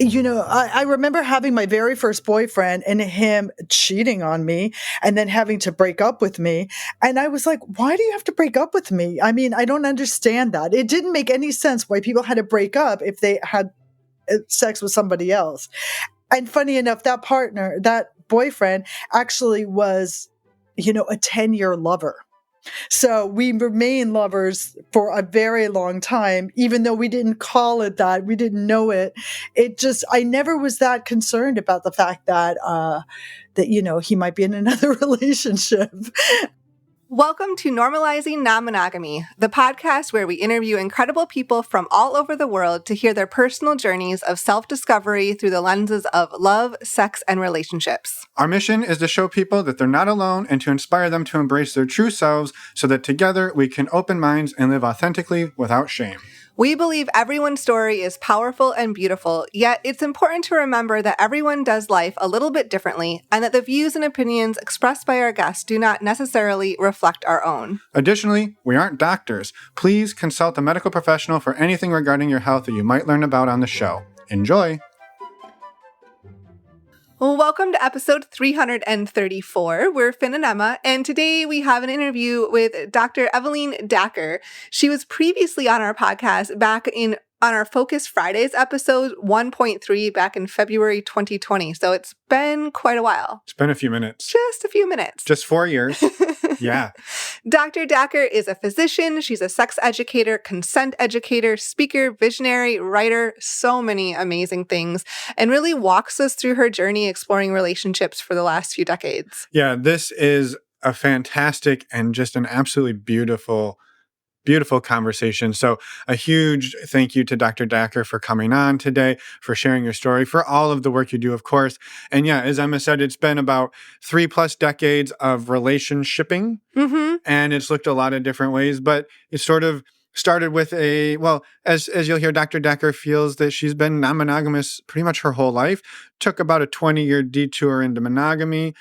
I remember having my very first boyfriend and him cheating on me and then having to break up with me. And I was like, why do you have to break up with me? I mean, I don't understand that. It didn't make any sense why people had to break up if they had sex with somebody else. And funny enough, that boyfriend actually was, a 10-year lover. So we remained lovers for a very long time, even though we didn't call it that. We didn't know it. I never was that concerned about the fact that, he might be in another relationship. Welcome to Normalizing Non-Monogamy, the podcast where we interview incredible people from all over the world to hear their personal journeys of self-discovery through the lenses of love, sex, and relationships. Our mission is to show people that they're not alone and to inspire them to embrace their true selves so that together we can open minds and live authentically without shame. We believe everyone's story is powerful and beautiful, yet it's important to remember that everyone does life a little bit differently and that the views and opinions expressed by our guests do not necessarily reflect our own. Additionally, we aren't doctors. Please consult a medical professional for anything regarding your health that you might learn about on the show. Enjoy! Well, welcome to episode 334. We're Finn and Emma, and today we have an interview with Dr. Evelin Dacker. She was previously on our podcast back on our Focus Fridays episode 1.3 back in February 2020. So it's been quite a while. It's been a few minutes. Just a few minutes. Just 4 years. Yeah. Dr. Dacker is a physician. She's a sex educator, consent educator, speaker, visionary, writer, so many amazing things, and really walks us through her journey exploring relationships for the last few decades. Yeah, this is a fantastic and just an absolutely beautiful conversation. So a huge thank you to Dr. Dacker for coming on today, for sharing your story, for all of the work you do, of course. And yeah, as Emma said, it's been about 3+ decades of relationshiping, and it's looked a lot of different ways, but it sort of started with as you'll hear, Dr. Dacker feels that she's been non-monogamous pretty much her whole life, took about a 20-year detour into monogamy,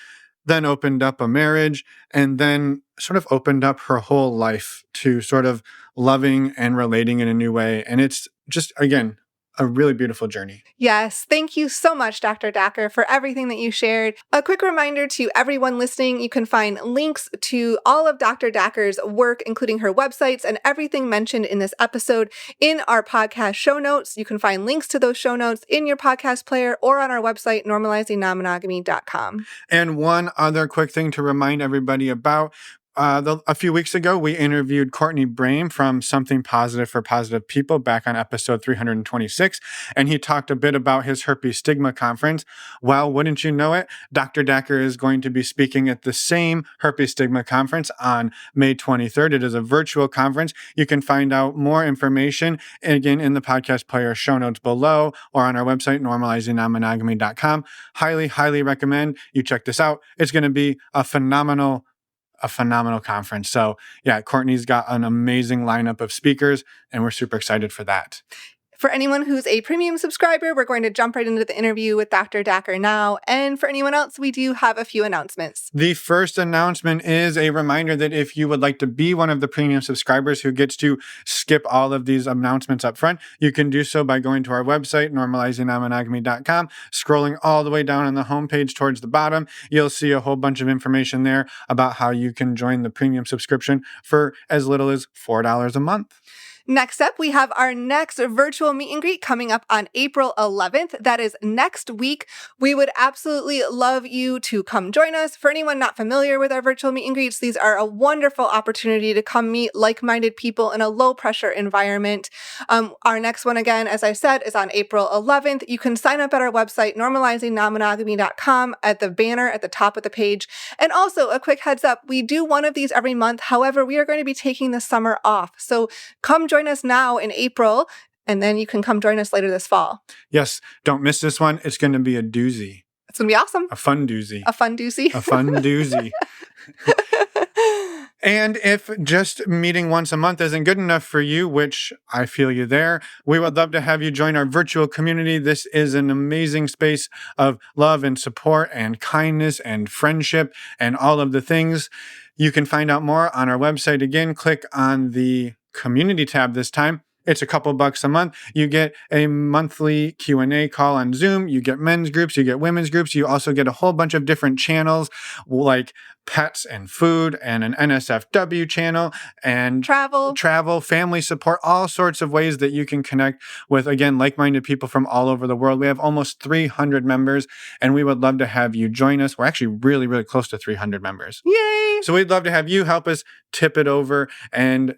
then opened up a marriage, and then sort of opened up her whole life to sort of loving and relating in a new way. And it's just, again, a really beautiful journey. Yes. Thank you so much, Dr. Dacker, for everything that you shared. A quick reminder to everyone listening, you can find links to all of Dr. Dacker's work, including her websites and everything mentioned in this episode in our podcast show notes. You can find links to those show notes in your podcast player or on our website, normalizingnonmonogamy.com. And one other quick thing to remind everybody about, a few weeks ago, we interviewed Courtney Brame from Something Positive for Positive People back on episode 326, and he talked a bit about his herpes stigma conference. Well, wouldn't you know it, Dr. Dacker is going to be speaking at the same herpes stigma conference on May 23rd. It is a virtual conference. You can find out more information, again, in the podcast player show notes below or on our website, normalizingnonmonogamy.com. Highly, highly recommend you check this out. It's going to be a phenomenal conference. So yeah, Courtney's got an amazing lineup of speakers, and we're super excited for that. For anyone who's a premium subscriber, we're going to jump right into the interview with Dr. Dacker now. And for anyone else, we do have a few announcements. The first announcement is a reminder that if you would like to be one of the premium subscribers who gets to skip all of these announcements up front, you can do so by going to our website, normalizingnonmonogamy.com, scrolling all the way down on the homepage towards the bottom. You'll see a whole bunch of information there about how you can join the premium subscription for as little as $4 a month. Next up, we have our next virtual meet and greet coming up on April 11th. That is next week. We would absolutely love you to come join us. For anyone not familiar with our virtual meet and greets, these are a wonderful opportunity to come meet like-minded people in a low-pressure environment. Our next one, again, as I said, is on April 11th. You can sign up at our website, normalizingnonmonogamy.com, at the banner at the top of the page. And also, a quick heads up, we do one of these every month. However, we are going to be taking the summer off. So come join us now in April, and then you can come join us later this fall. Yes, don't miss this one. It's going to be a doozy. It's going to be awesome. A fun doozy. A fun doozy. A fun doozy. And if just meeting once a month isn't good enough for you, which I feel you there, we would love to have you join our virtual community. This is an amazing space of love and support and kindness and friendship and all of the things. You can find out more on our website. Again, click on the community tab this time. It's a couple bucks a month. You get a monthly Q&A call on Zoom. You get men's groups. You get women's groups. You also get a whole bunch of different channels like pets and food and an NSFW channel and travel, family support, all sorts of ways that you can connect with, again, like-minded people from all over the world. We have almost 300 members, and we would love to have you join us. We're actually really, really close to 300 members. Yay! So we'd love to have you help us tip it over and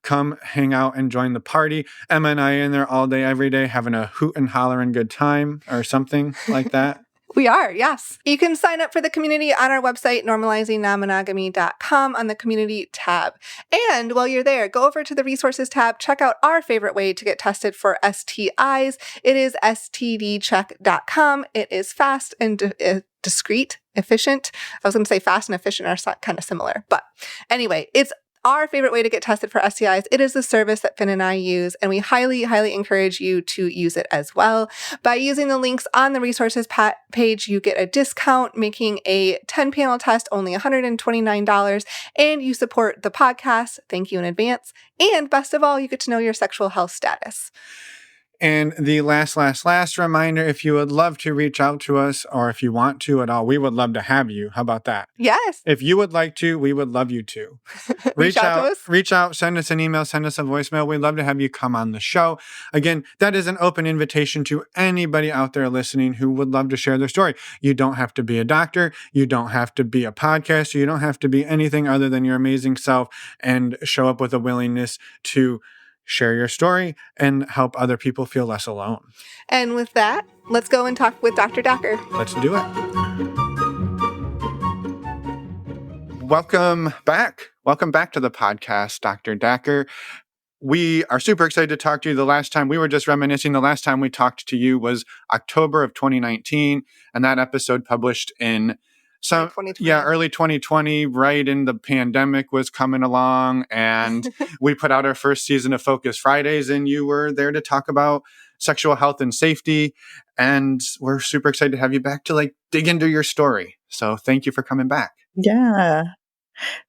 come hang out and join the party. Emma and I in there all day, every day, having a hoot and hollering good time or something like that. We are, yes. You can sign up for the community on our website, normalizingnonmonogamy.com, on the community tab. And while you're there, go over to the resources tab, check out our favorite way to get tested for STIs. It is stdcheck.com. It is fast and discreet, efficient. I was going to say fast and efficient are kind of similar. But anyway, it's our favorite way to get tested for STIs. It is the service that Finn and I use, and we highly, highly encourage you to use it as well. By using the links on the resources page, you get a discount, making a 10-panel test only $129, and you support the podcast. Thank you in advance. And best of all, you get to know your sexual health status. And the last reminder, if you would love to reach out to us, or if you want to at all, we would love to have you. How about that? Yes. If you would like to, we would love you to. Reach out, send us an email, send us a voicemail. We'd love to have you come on the show. Again, that is an open invitation to anybody out there listening who would love to share their story. You don't have to be a doctor. You don't have to be a podcaster. You don't have to be anything other than your amazing self, and show up with a willingness to share your story and help other people feel less alone. And with that, let's go and talk with Dr. Dacker. Let's do it. Welcome back. Welcome back to the podcast, Dr. Dacker. We are super excited to talk to you. The last time we were just reminiscing, the last time we talked to you was October of 2019, and that episode published in early 2020, right in the pandemic was coming along, and we put out our first season of Focus Fridays, and you were there to talk about sexual health and safety, and we're super excited to have you back to dig into your story. So thank you for coming back. Yeah.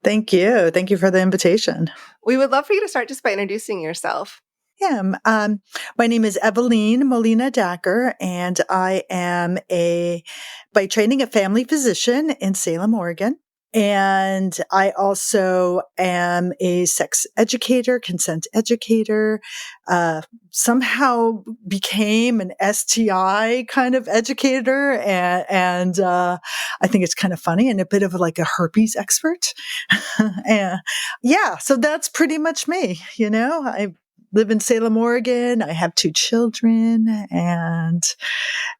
Thank you. Thank you for the invitation. We would love for you to start just by introducing yourself. Yeah, my name is Evelin Molina Dacker, and I am by training, a family physician in Salem, Oregon. And I also am a sex educator, consent educator, somehow became an STI kind of educator. And I think it's kind of funny, and a bit of a herpes expert. And yeah, so that's pretty much me. I live in Salem, Oregon. I have 2 children, and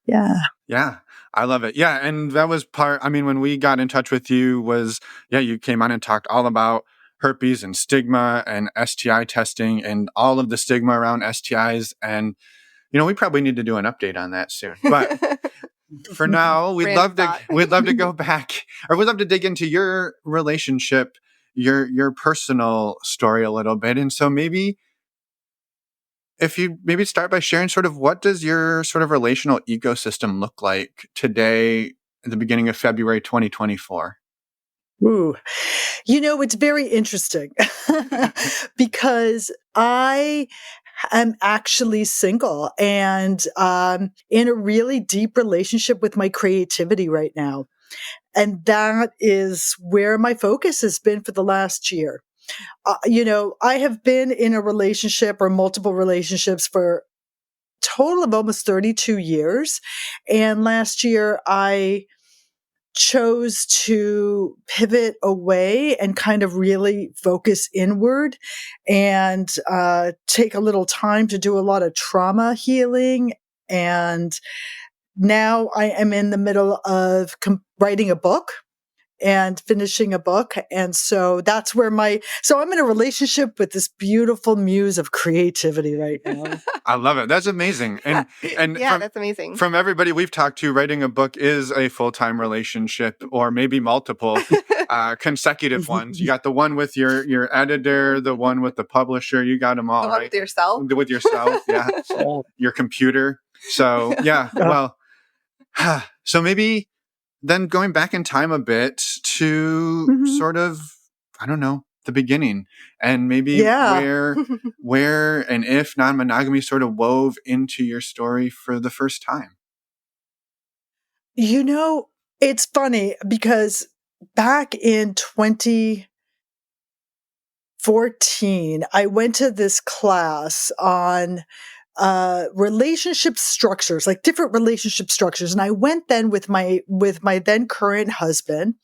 yeah. Yeah. I love it. Yeah. And that was when we got in touch with you you came on and talked all about herpes and stigma and STI testing and all of the stigma around STIs. And, we probably need to do an update on that soon. But for now, we'd love to go back, or we'd love to dig into your relationship, your personal story a little bit. And so maybe if you maybe start by sharing sort of what does your sort of relational ecosystem look like today at the beginning of February 2024? Ooh, it's very interesting because I am actually single and in a really deep relationship with my creativity right now. And that is where my focus has been for the last year. I have been in a relationship or multiple relationships for a total of almost 32 years. And last year I chose to pivot away and kind of really focus inward and take a little time to do a lot of trauma healing. And now I am in the middle of writing a book and finishing a book. And so that's where so I'm in a relationship with this beautiful muse of creativity right now. I love it. That's amazing. And yeah, that's amazing. From everybody we've talked to, writing a book is a full-time relationship, or maybe multiple consecutive ones. You got the one with your editor, the one with the publisher. You got them all, the one right? With yourself. With yourself, yeah. Your computer. So yeah, well, so maybe then going back in time a bit to sort of, I don't know, the beginning, and maybe Yeah. where and if non-monogamy sort of wove into your story for the first time. You know, it's funny because back in 2014, I went to this class on relationship structures, like different relationship structures. And I went then with my then current husband.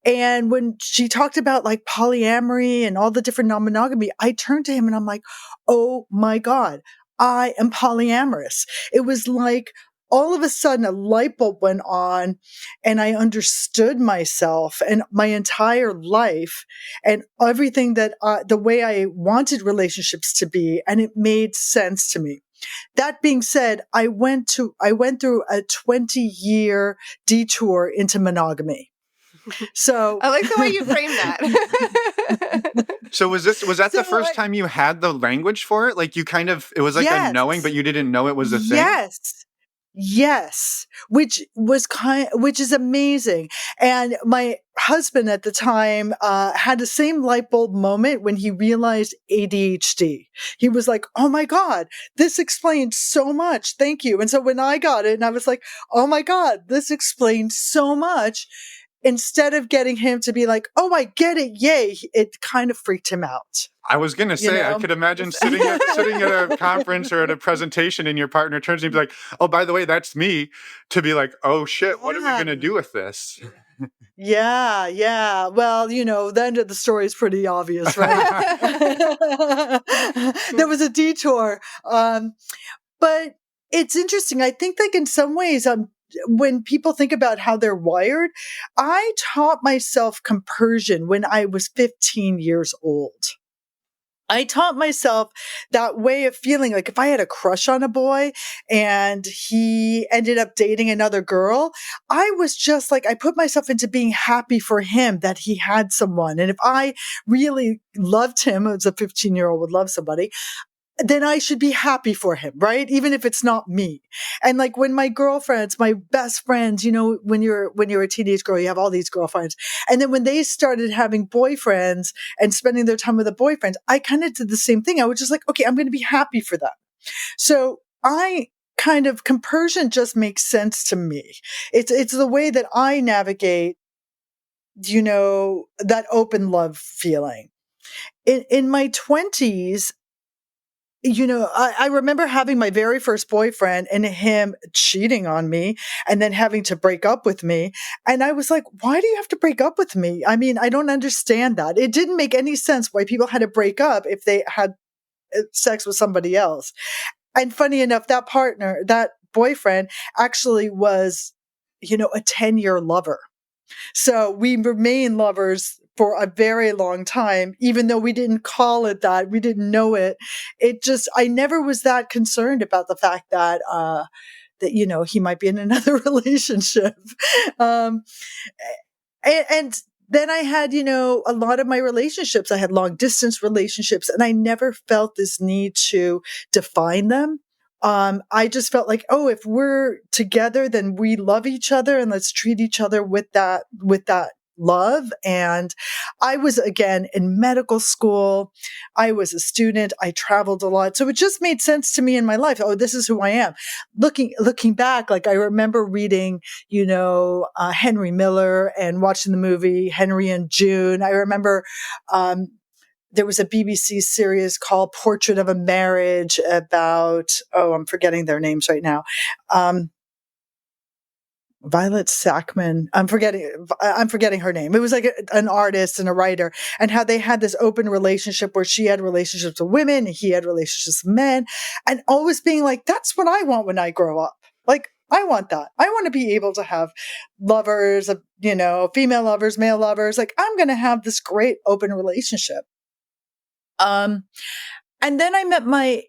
And when she talked about like polyamory and all the different non-monogamy, I turned to him and I'm like, oh my God, I am polyamorous. It was like all of a sudden a light bulb went on and I understood myself and my entire life and everything that the way I wanted relationships to be. And it made sense to me. That being said, I went through a 20-year detour into monogamy. So I like the way you frame that. So was that So the first time you had the language for it? Like it was like a knowing, but you didn't know it was a thing? Yes. Yes. Which is amazing. And my husband at the time had the same light bulb moment when he realized ADHD. He was like, oh my God, this explains so much. Thank you. And so when I got it and I was like, oh my God, this explains so much. Instead of getting him to be like, oh, I get it. Yay. It kind of freaked him out. I was going to say, I could imagine sitting at a conference or at a presentation and your partner turns to you and be like, oh, by the way, that's me, to be like, oh shit, what are we going to do with this? Yeah, yeah. Well, the end of the story is pretty obvious, right? There was a detour. But it's interesting. I think like in some ways, when people think about how they're wired, I taught myself compersion when I was 15 years old. I taught myself that way of feeling. Like if I had a crush on a boy and he ended up dating another girl, I was just like, I put myself into being happy for him that he had someone. And if I really loved him, as a 15-year-old would love somebody, then I should be happy for him, right? Even if it's not me. And like when my girlfriends, my best friends, when you're a teenage girl, you have all these girlfriends. And then when they started having boyfriends and spending their time with a boyfriend, I kind of did the same thing. I was just like, okay, I'm going to be happy for them. So compersion just makes sense to me. It's the way that I navigate, that open love feeling. In my 20s, I remember having my very first boyfriend and him cheating on me and then having to break up with me. And I was like, why do you have to break up with me? I mean, I don't understand that. It didn't make any sense why people had to break up if they had sex with somebody else. And funny enough, that boyfriend actually was, a 10-year lover. So we remained lovers for a very long time, even though we didn't call it that. We didn't know it. I never was that concerned about the fact that, he might be in another relationship. And then I had, a lot of my relationships, I had long distance relationships, and I never felt this need to define them. I just felt like, oh, if we're together, then we love each other and let's treat each other with that love. And I was again in medical school. I was a student. I traveled a lot. So it just made sense to me in my life. Oh, this is who I am. Looking back, like I remember reading, Henry Miller and watching the movie Henry and June. I remember, there was a BBC series called Portrait of a Marriage about, I'm forgetting their names right now. Violet Sackman. I'm forgetting her name. It was like an artist and a writer, and how they had this open relationship where she had relationships with women and he had relationships with men, and always being like, that's what I want when I grow up. Like, I want that. I want to be able to have lovers, female lovers, male lovers. Like, I'm going to have this great open relationship. And then I met my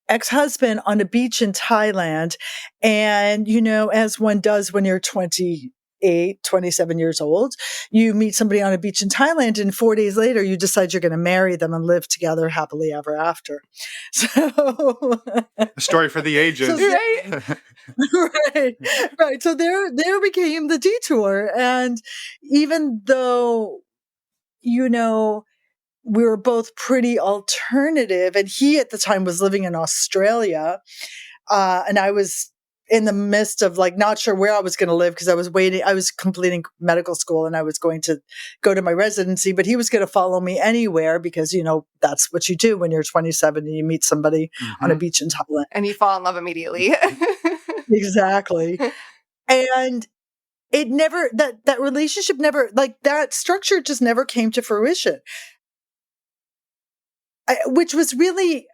ex-husband on a beach in Thailand. And, as one does when you're 28, 27 years old, you meet somebody on a beach in Thailand and 4 days later you decide you're going to marry them and live together happily ever after. So a story for the ages. Right. So there became the detour. And even though, we were both pretty alternative. And he at the time was living in Australia. And I was in the midst of like not sure where I was going to live because I was completing medical school and I was going to go to my residency, but he was going to follow me anywhere because, that's what you do when you're 27 and you meet somebody on a beach in Thailand. And you fall in love immediately. Exactly. And it never, that relationship never, like that structure just never came to fruition. Which was really,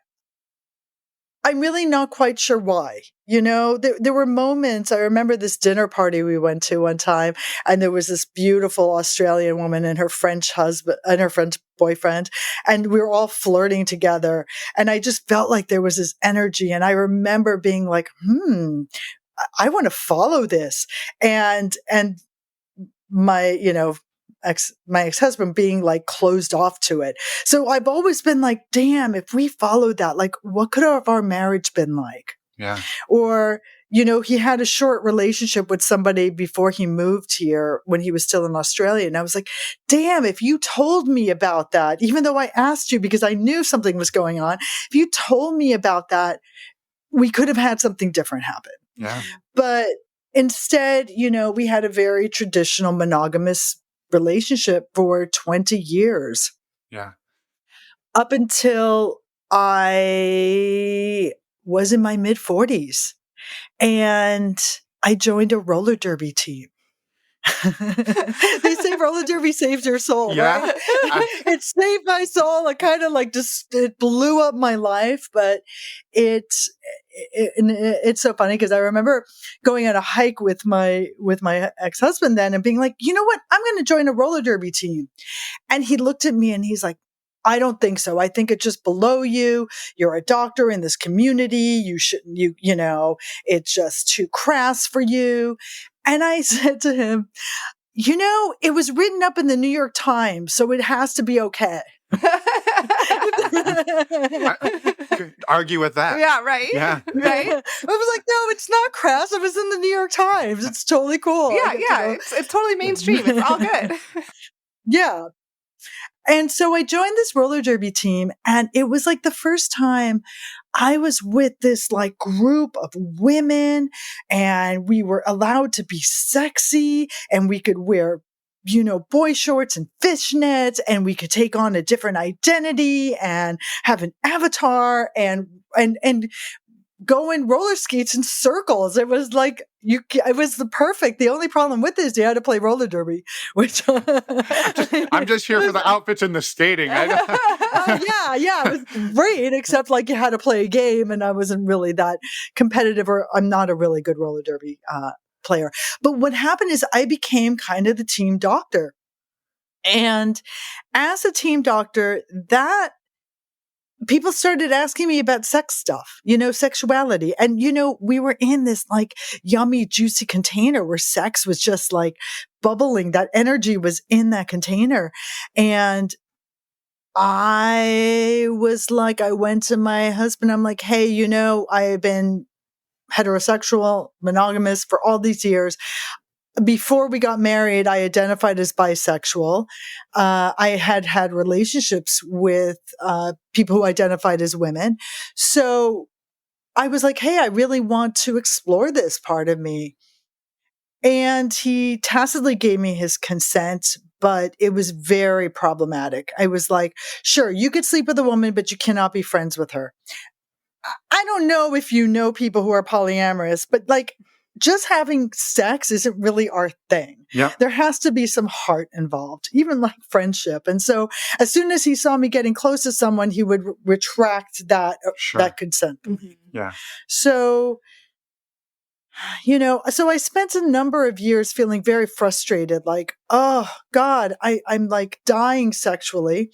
I'm really not quite sure why. There were moments. I remember this dinner party we went to one time, and there was this beautiful Australian woman and her French husband and her French boyfriend, and we were all flirting together. And I just felt like there was this energy. And I remember being like, I want to follow this. And my, my ex-husband being like closed off to it. So I've always been like, damn, if we followed that, like what could have our marriage been like? Yeah. Or, he had a short relationship with somebody before he moved here when he was still in Australia. And I was like, damn, if you told me about that, even though I asked you because I knew something was going on, if you told me about that, we could have had something different happen. Yeah. But instead, we had a very traditional monogamous relationship for 20 years. Yeah. Up until I was in my mid-40s and I joined a roller derby team. They say roller derby saves your soul, Yeah. right? It saved my soul. It kind of like it blew up my life, but it's so funny because I remember going on a hike with my ex-husband then and being like, you know what? I'm going to join a roller derby team. And he looked at me and he's like, I don't think so. I think it's just below you. You're a doctor in this community. You shouldn't, it's just too crass for you. And I said to him, it was written up in the New York Times, so it has to be okay. Argue with that. Yeah, right. Yeah. Right. I was like, no, it's not crass. It was in the New York Times. It's totally cool. Yeah. It's totally mainstream. It's all good. Yeah. And so I joined this roller derby team, and it was like the first time I was with this like group of women, and we were allowed to be sexy, and we could wear, boy shorts and fishnets, and we could take on a different identity and have an avatar and go in roller skates in circles. It was like it was the only problem with this, you had to play roller derby, which I'm just here for the outfits and the skating. yeah, it was great, except like you had to play a game, and I wasn't really that competitive, or I'm not a really good roller derby player. But what happened is I became kind of the team doctor, and as a team doctor, that people started asking me about sex stuff, sexuality. And, we were in this like yummy, juicy container where sex was just like bubbling. That energy was in that container. And I was like, I went to my husband. I'm like, hey, I've been heterosexual, monogamous for all these years. Before we got married, I identified as bisexual. I had relationships with people who identified as women. So I was like, hey, I really want to explore this part of me. And he tacitly gave me his consent, but it was very problematic. I was like, sure, you could sleep with a woman, but you cannot be friends with her. I don't know if you know people who are polyamorous, but like just having sex isn't really our thing. Yeah. There has to be some heart involved, even like friendship. And so as soon as he saw me getting close to someone, he would retract that consent. Mm-hmm. Yeah. So, so I spent a number of years feeling very frustrated, like, oh God, I'm like dying sexually.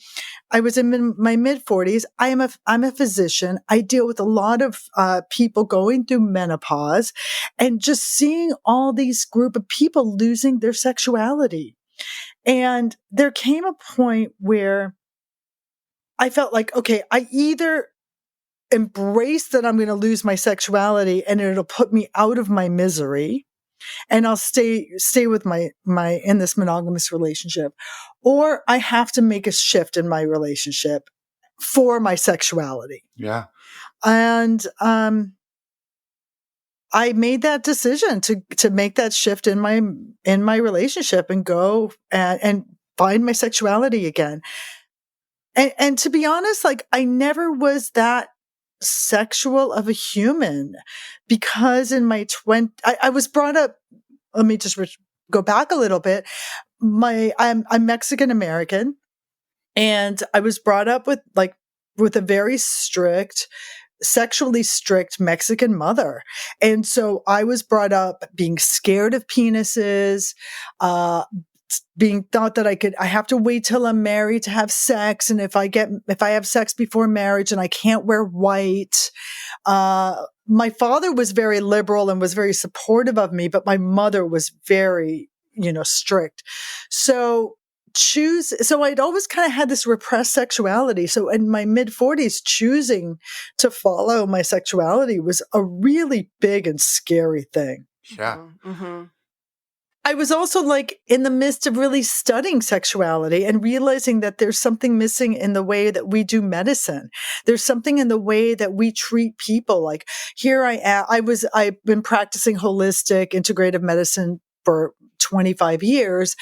I was in my mid-40s. I'm a physician. I deal with a lot of people going through menopause, and just seeing all these group of people losing their sexuality. And there came a point where I felt like, okay, I either embrace that I'm going to lose my sexuality and it'll put me out of my misery, and I'll stay with my in this monogamous relationship, or I have to make a shift in my relationship for my sexuality. Yeah. And I made that decision to make that shift in my relationship and go and find my sexuality again. And to be honest, like, I never was that sexual of a human, because in my I was brought up. Let me just go back a little bit. I'm Mexican American, and I was brought up with a very sexually strict Mexican mother. And so I was brought up being scared of penises, being thought that I have to wait till I'm married to have sex. And if I have sex before marriage, and I can't wear white. My father was very liberal and was very supportive of me, but my mother was very, strict. So I'd always kind of had this repressed sexuality. So in my mid-40s, choosing to follow my sexuality was a really big and scary thing. Yeah. Mm-hmm. I was also like in the midst of really studying sexuality and realizing that there's something missing in the way that we do medicine. There's something in the way that we treat people. Like, here I am. I've been practicing holistic integrative medicine for 25 years.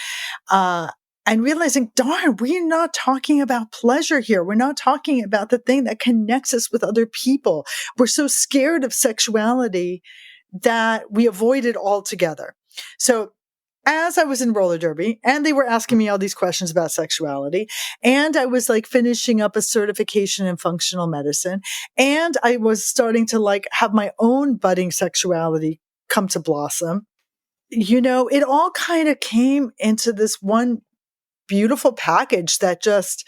And realizing, darn, we're not talking about pleasure here. We're not talking about the thing that connects us with other people. We're so scared of sexuality that we avoid it altogether. So as I was in roller derby, and they were asking me all these questions about sexuality, and I was like finishing up a certification in functional medicine, and I was starting to like have my own budding sexuality come to blossom, it all kind of came into this one beautiful package that just,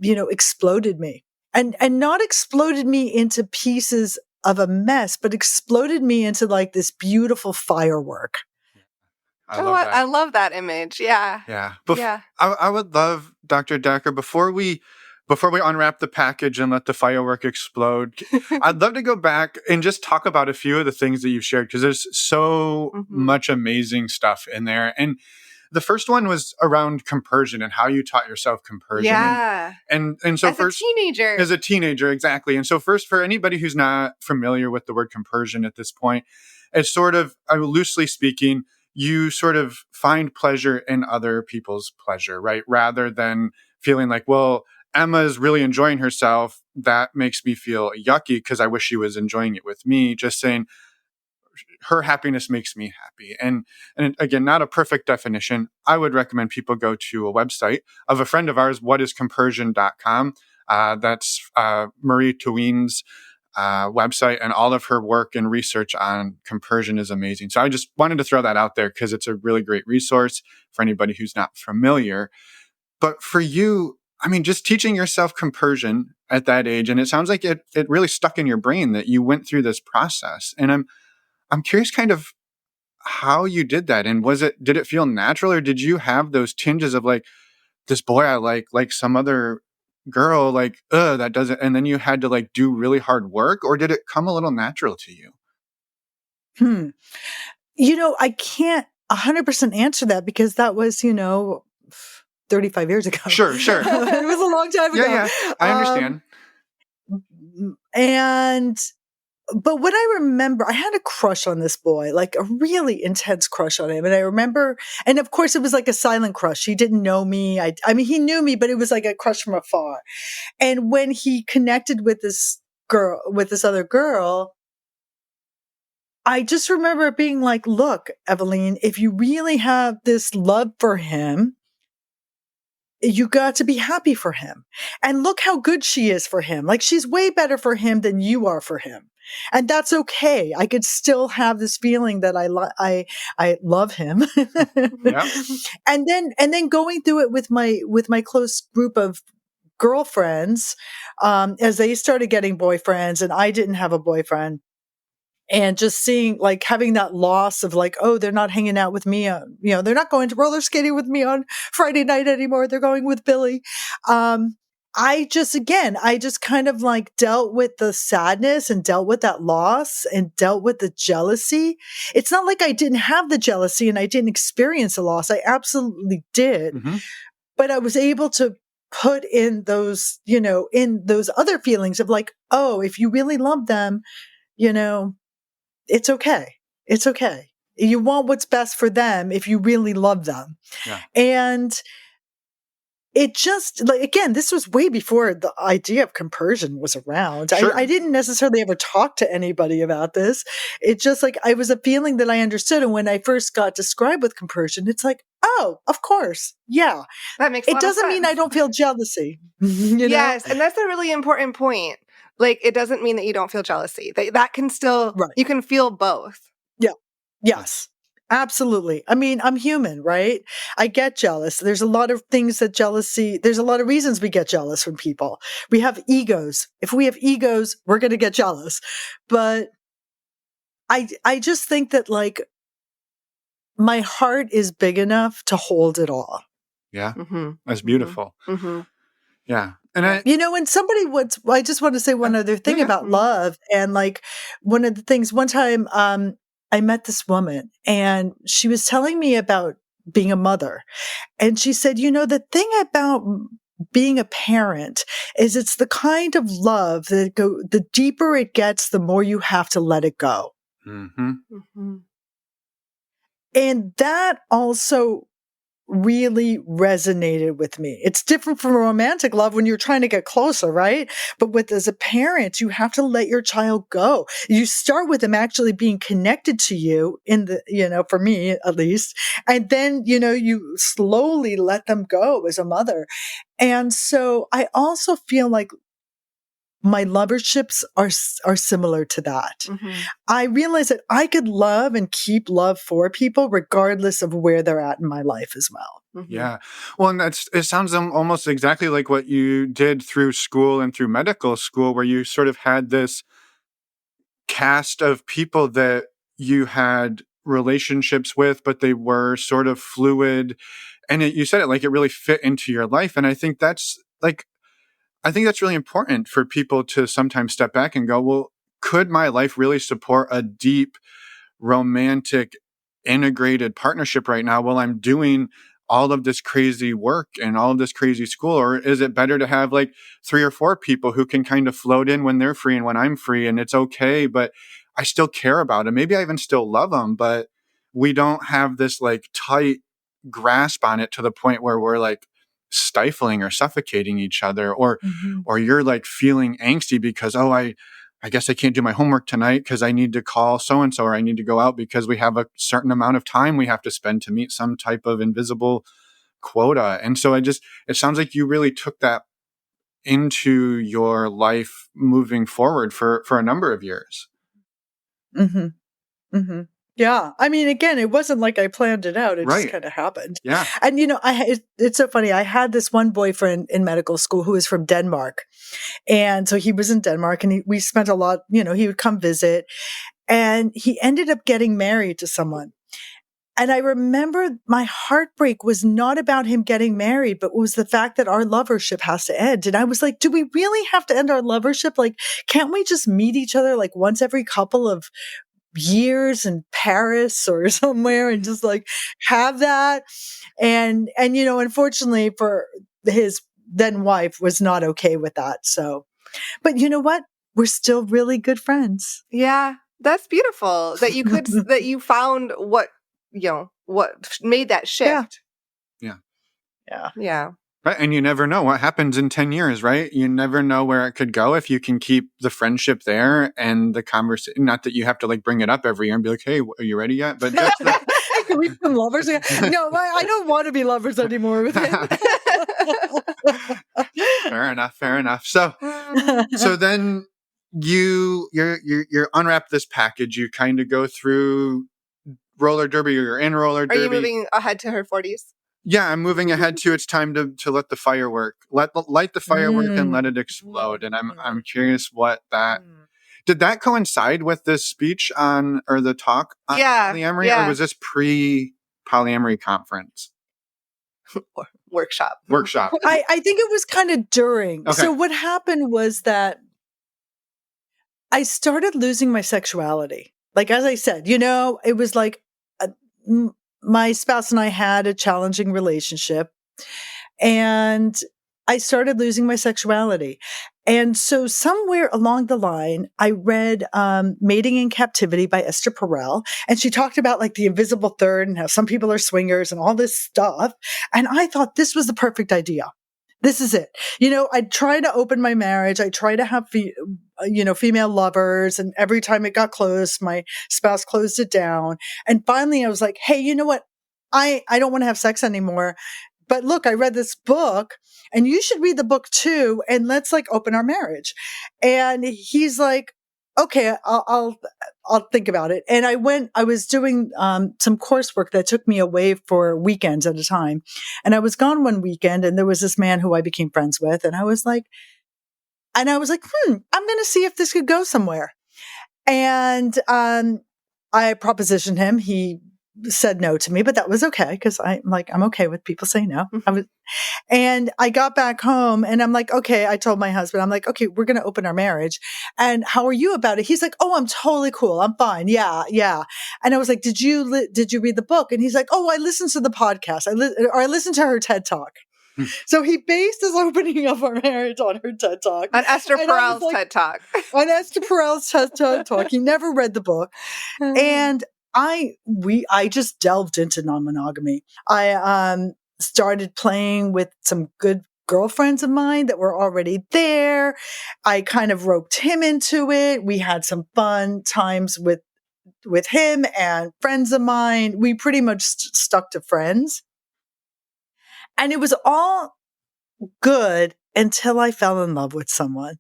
exploded me, and not exploded me into pieces of a mess, but exploded me into like this beautiful firework. I love that. I love that image. Yeah. Yeah. Yeah. I would love, Dr. Dacker, before we unwrap the package and let the firework explode, I'd love to go back and just talk about a few of the things that you've shared, because there's so much amazing stuff in there. And the first one was around compersion and how you taught yourself compersion. Yeah. And so as first, as a teenager, exactly. And so first, for anybody who's not familiar with the word compersion at this point, it's sort of, loosely speaking, you sort of find pleasure in other people's pleasure, right? Rather than feeling like, well, Emma's really enjoying herself. That makes me feel yucky because I wish she was enjoying it with me. Just saying, her happiness makes me happy. And again, not a perfect definition. I would recommend people go to a website of a friend of ours, whatiscompersion.com. That's Marie Twain's website, and all of her work and research on compersion is amazing. So I just wanted to throw that out there because it's a really great resource for anybody who's not familiar. But for you, I mean, just teaching yourself compersion at that age, and it sounds like it really stuck in your brain that you went through this process. And I'm curious kind of how you did that. And did it feel natural, or did you have those tinges of like, this boy I like some other girl, like, that doesn't, and then you had to like do really hard work, or did it come a little natural to you? I can't 100% answer that, because that was, 35 years ago. Sure. It was a long time ago. Yeah, I understand. But what I remember, I had a crush on this boy, like a really intense crush on him. And I remember, and of course it was like a silent crush. He didn't know me. I mean, he knew me, but it was like a crush from afar. And when he connected with this other girl, I just remember being like, look, Evelin, if you really have this love for him, you got to be happy for him. And look how good she is for him. Like, she's way better for him than you are for him. And that's okay. I could still have this feeling that I love him. Yeah. And then going through it with my close group of girlfriends, as they started getting boyfriends and I didn't have a boyfriend. And just seeing, like, having that loss of like, oh, they're not hanging out with me. They're not going to roller skating with me on Friday night anymore. They're going with Billy. I just kind of like dealt with the sadness and dealt with that loss and dealt with the jealousy. It's not like I didn't have the jealousy and I didn't experience the loss. I absolutely did. Mm-hmm. But I was able to put in those, in those other feelings of like, oh, if you really love them, it's okay. It's okay. You want what's best for them if you really love them. Yeah. And it just like, again, this was way before the idea of compersion was around. Sure. I didn't necessarily ever talk to anybody about this. It just like, I was a feeling that I understood. And when I first got described with compersion, it's like, oh, of course. Yeah. That makes a It lot of doesn't mean I sense. don't feel jealousy. You Yes, know? and that's a really important point. Like, it doesn't mean that you don't feel jealousy. That can still, Right. you can feel both. Yeah. Yes. Absolutely. I mean, I'm human, right? I get jealous. There's a lot of things that there's a lot of reasons we get jealous from people. We have egos. If we have egos, we're going to get jealous. But I just think that like my heart is big enough to hold it all. Yeah. Mm-hmm. That's beautiful. Mm-hmm. Yeah. And when somebody I just want to say one other thing about love. And like one of the things, one time, I met this woman and she was telling me about being a mother. And she said, the thing about being a parent is it's the kind of love that the deeper it gets, the more you have to let it go. Mm-hmm. Mm-hmm. And that also really resonated with me. It's different from romantic love when you're trying to get closer, right? But as a parent, you have to let your child go. You start with them actually being connected to you for me at least. And then, you slowly let them go as a mother. And so I also feel like my loverships are similar to that. Mm-hmm. I realize that I could love and keep love for people regardless of where they're at in my life as well. Mm-hmm. Yeah. Well, and it sounds almost exactly like what you did through school and through medical school, where you sort of had this cast of people that you had relationships with, but they were sort of fluid. And you said it like it really fit into your life. And I think that's really important for people to sometimes step back and go, well, could my life really support a deep, romantic, integrated partnership right now while I'm doing all of this crazy work and all of this crazy school? Or is it better to have like 3 or 4 people who can kind of float in when they're free and when I'm free, and it's okay, but I still care about them. Maybe I even still love them, but we don't have this like tight grasp on it to the point where we're like stifling or suffocating each other, or Mm-hmm. or you're like feeling angsty because, oh, I guess I can't do my homework tonight because I need to call so-and-so, or I need to go out because we have a certain amount of time we have to spend to meet some type of invisible quota. And so it sounds like you really took that into your life moving forward for a number of years. Mm-hmm. Mm-hmm. Yeah. I mean, again, it wasn't like I planned it out. It just Right. kind of happened. Yeah. And, it's so funny. I had this one boyfriend in medical school who was from Denmark. And so he was in Denmark and we spent a lot, he would come visit, and he ended up getting married to someone. And I remember my heartbreak was not about him getting married, but was the fact that our lovership has to end. And I was like, do we really have to end our lovership? Like, can't we just meet each other like once every couple of years in Paris or somewhere and just like have that? And unfortunately for his then wife was not okay with that. So, but you know what? We're still really good friends. Yeah, that's beautiful that you could that you found what made that shift. Yeah. Yeah. Yeah. Right. And you never know what happens in 10 years, right? You never know where it could go if you can keep the friendship there and the conversation. Not that you have to like bring it up every year and be like, hey, are you ready yet? But just Can we become lovers again? No, I don't want to be lovers anymore with him. Fair enough. So then you unwrap this package. You kind of go through roller derby, or you're in roller derby. Are you moving ahead to her 40s? Yeah, I'm moving ahead to it's time to let the firework, light the firework and let it explode. And I'm curious what that did that coincide with this speech or the talk on polyamory, or was this pre-polyamory conference? Workshop. Workshop. I think it was kind of during. Okay. So what happened was that I started losing my sexuality. Like, as I said, it was like my spouse and I had a challenging relationship, and I started losing my sexuality. And so somewhere along the line, I read Mating in Captivity by Esther Perel. And she talked about like the invisible third and how some people are swingers and all this stuff. And I thought this was the perfect idea. This is it. I try to open my marriage. I try to have, female lovers. And every time it got close, my spouse closed it down. And finally I was like, hey, you know what? I don't want to have sex anymore. But look, I read this book and you should read the book too. And let's like open our marriage. And he's like, okay, I'll think about it. And I was doing, some coursework that took me away for weekends at a time. And I was gone one weekend and there was this man who I became friends with. And I was like, I'm going to see if this could go somewhere. And, I propositioned him. He said no to me, but that was okay. Cause I'm okay with people saying no. And I got back home and I'm like, okay, I told my husband, I'm like, okay, we're going to open our marriage. And how are you about it? He's like, oh, I'm totally cool. I'm fine. Yeah. Yeah. And I was like, did you read the book? And he's like, oh, I listened to the podcast. I listened to her TED Talk. So he based his opening of our marriage on her TED Talk. On Esther Perel's TED Talk. On Esther Perel's TED Talk. He never read the book. And I just delved into non-monogamy. I started playing with some good girlfriends of mine that were already there. I kind of roped him into it. We had some fun times with him and friends of mine. We pretty much stuck to friends. And it was all good until I fell in love with someone.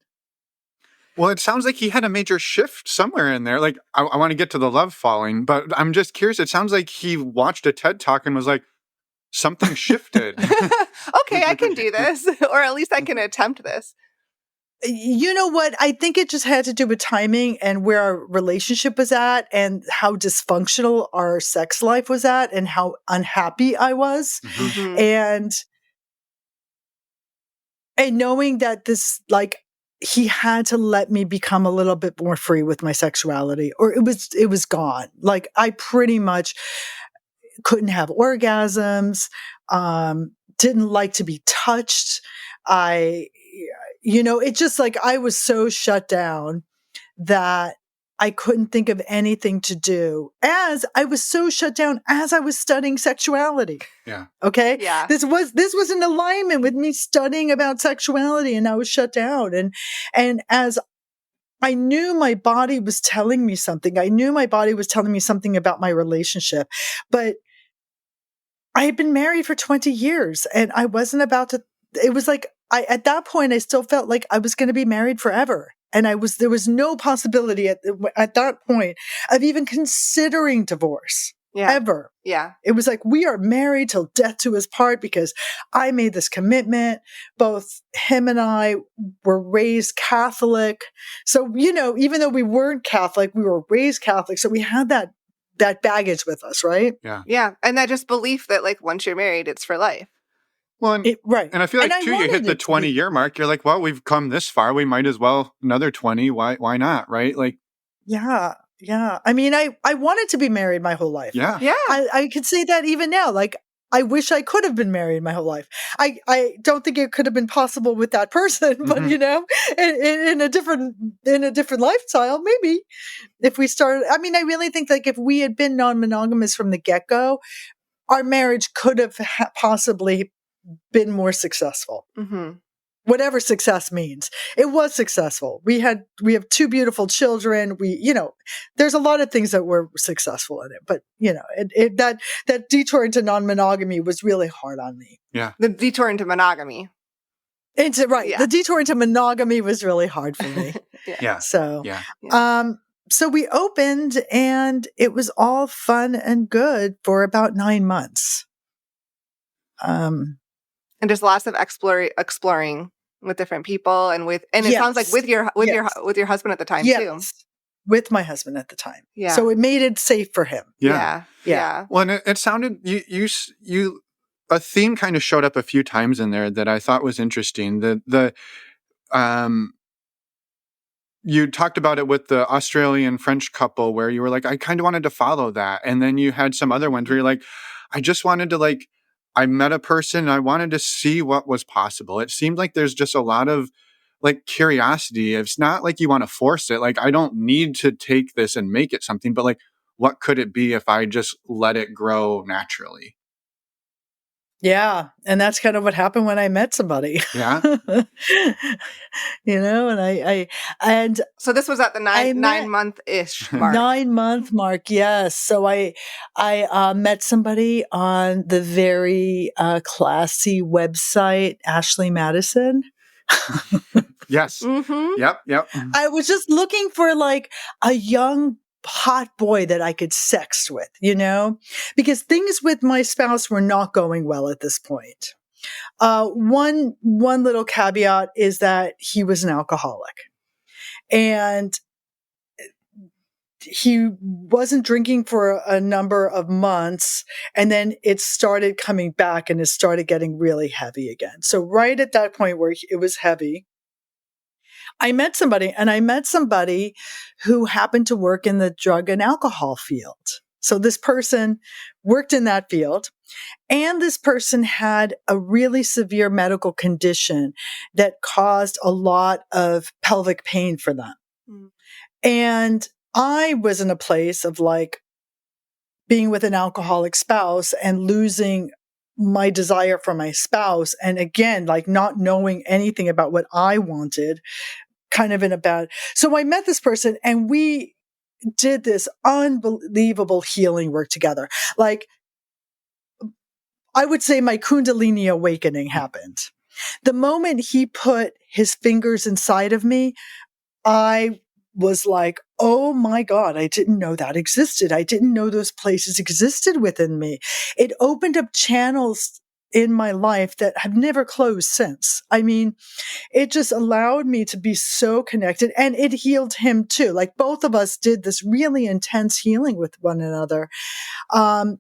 Well, it sounds like he had a major shift somewhere in there. Like, I want to get to the love falling, but I'm just curious. It sounds like he watched a TED Talk and was like, something shifted. Okay, I can do this, or at least I can attempt this. You know what? I think it just had to do with timing and where our relationship was at and how dysfunctional our sex life was at and how unhappy I was. Mm-hmm. And knowing that he had to let me become a little bit more free with my sexuality, or it was gone. Like, I pretty much couldn't have orgasms, didn't like to be touched. It just like I was so shut down that I couldn't think of anything to do, as I was so shut down as I was studying sexuality. Yeah. Okay. Yeah. This was in alignment with me studying about sexuality, and I was shut down. And as I knew my body was telling me something, I knew my body was telling me something about my relationship, but I had been married for 20 years and I wasn't about to, it was like, at that point, I still felt like I was going to be married forever. And there was no possibility at that point of even considering divorce. Yeah. Ever. Yeah. It was like, we are married till death do us part, because I made this commitment. Both him and I were raised Catholic. So, even though we weren't Catholic, we were raised Catholic. So we had that baggage with us, right? Yeah. Yeah. And that just belief that like once you're married, it's for life. Well, right. And I feel like too, you hit the 20-year mark. You're like, well, we've come this far. We might as well another 20. Why not? Right? Like, yeah. Yeah. I mean, I wanted to be married my whole life. yeah. Yeah. I could say that even now. Like, I wish I could have been married my whole life. I don't think it could have been possible with that person, but in a different lifestyle, maybe if we started, I mean, I really think like if we had been non-monogamous from the get-go, our marriage could have possibly been more successful. Mm-hmm. Whatever success means. It was successful. We have two beautiful children. There's a lot of things that were successful in it, but that detour into non-monogamy was really hard on me. Yeah. The detour into monogamy. Right. Yeah. The detour into monogamy was really hard for me. Yeah. So, yeah. So we opened and it was all fun and good for about 9 months. And just lots of exploring with different people and it sounds like with your husband at the time too. With my husband at the time. Yeah. So it made it safe for him. Yeah. Well, and it sounded you a theme kind of showed up a few times in there that I thought was interesting. Um, you talked about it with the Australian French couple where you were like, I kind of wanted to follow that. And then you had some other ones where you're like, I just wanted to like, I met a person and I wanted to see what was possible. It seemed like there's just a lot of like curiosity. It's not like you want to force it. Like, I don't need to take this and make it something, but like, what could it be if I just let it grow naturally? Yeah, and that's kind of what happened when I met somebody. Yeah. And and So this was at the I nine met month-ish mark. 9-month mark, yes. So I met somebody on the very classy website, Ashley Madison. Yes. Mm-hmm. Yep. I was just looking for like a young hot boy that I could sext with, because things with my spouse were not going well at this point. One little caveat is that he was an alcoholic, and he wasn't drinking for a number of months, and then it started coming back and it started getting really heavy again. So right at that point where it was heavy, I met somebody who happened to work in the drug and alcohol field. So this person worked in that field, and this person had a really severe medical condition that caused a lot of pelvic pain for them. Mm. And I was in a place of like being with an alcoholic spouse and losing my desire for my spouse. And again, like not knowing anything about what I wanted, kind of in a bad. So I met this person and we did this unbelievable healing work together. Like, I would say my Kundalini awakening happened. The moment he put his fingers inside of me, I was like, oh my God, I didn't know that existed. I didn't know those places existed within me. It opened up channels in my life that have never closed since. I mean, it just allowed me to be so connected, and it healed him too. Like both of us did this really intense healing with one another. And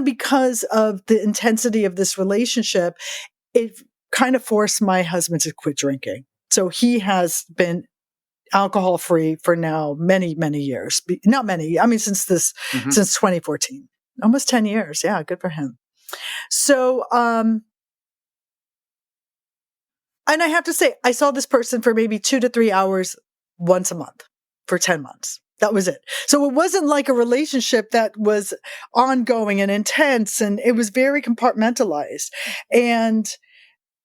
because of the intensity of this relationship, it kind of forced my husband to quit drinking. So he has been alcohol free for now many, many years. Not many. I mean, since 2014, almost 10 years. Yeah. Good for him. So, and I have to say, I saw this person for maybe 2 to 3 hours once a month for 10 months. That was it. So it wasn't like a relationship that was ongoing and intense, and it was very compartmentalized. And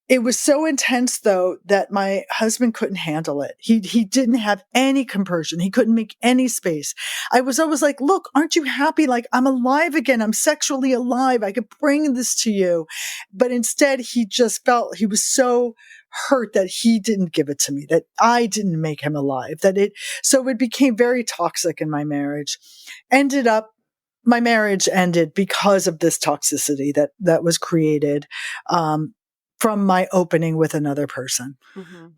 it was so intense, though, that my husband couldn't handle it. He didn't have any compersion. He couldn't make any space. I was always like, look, aren't you happy? Like, I'm alive again. I'm sexually alive. I could bring this to you. But instead, he just felt he was so hurt that he didn't give it to me, that I didn't make him alive, so it became very toxic in my marriage. My marriage ended because of this toxicity that was created, from my opening with another person. Mm-hmm.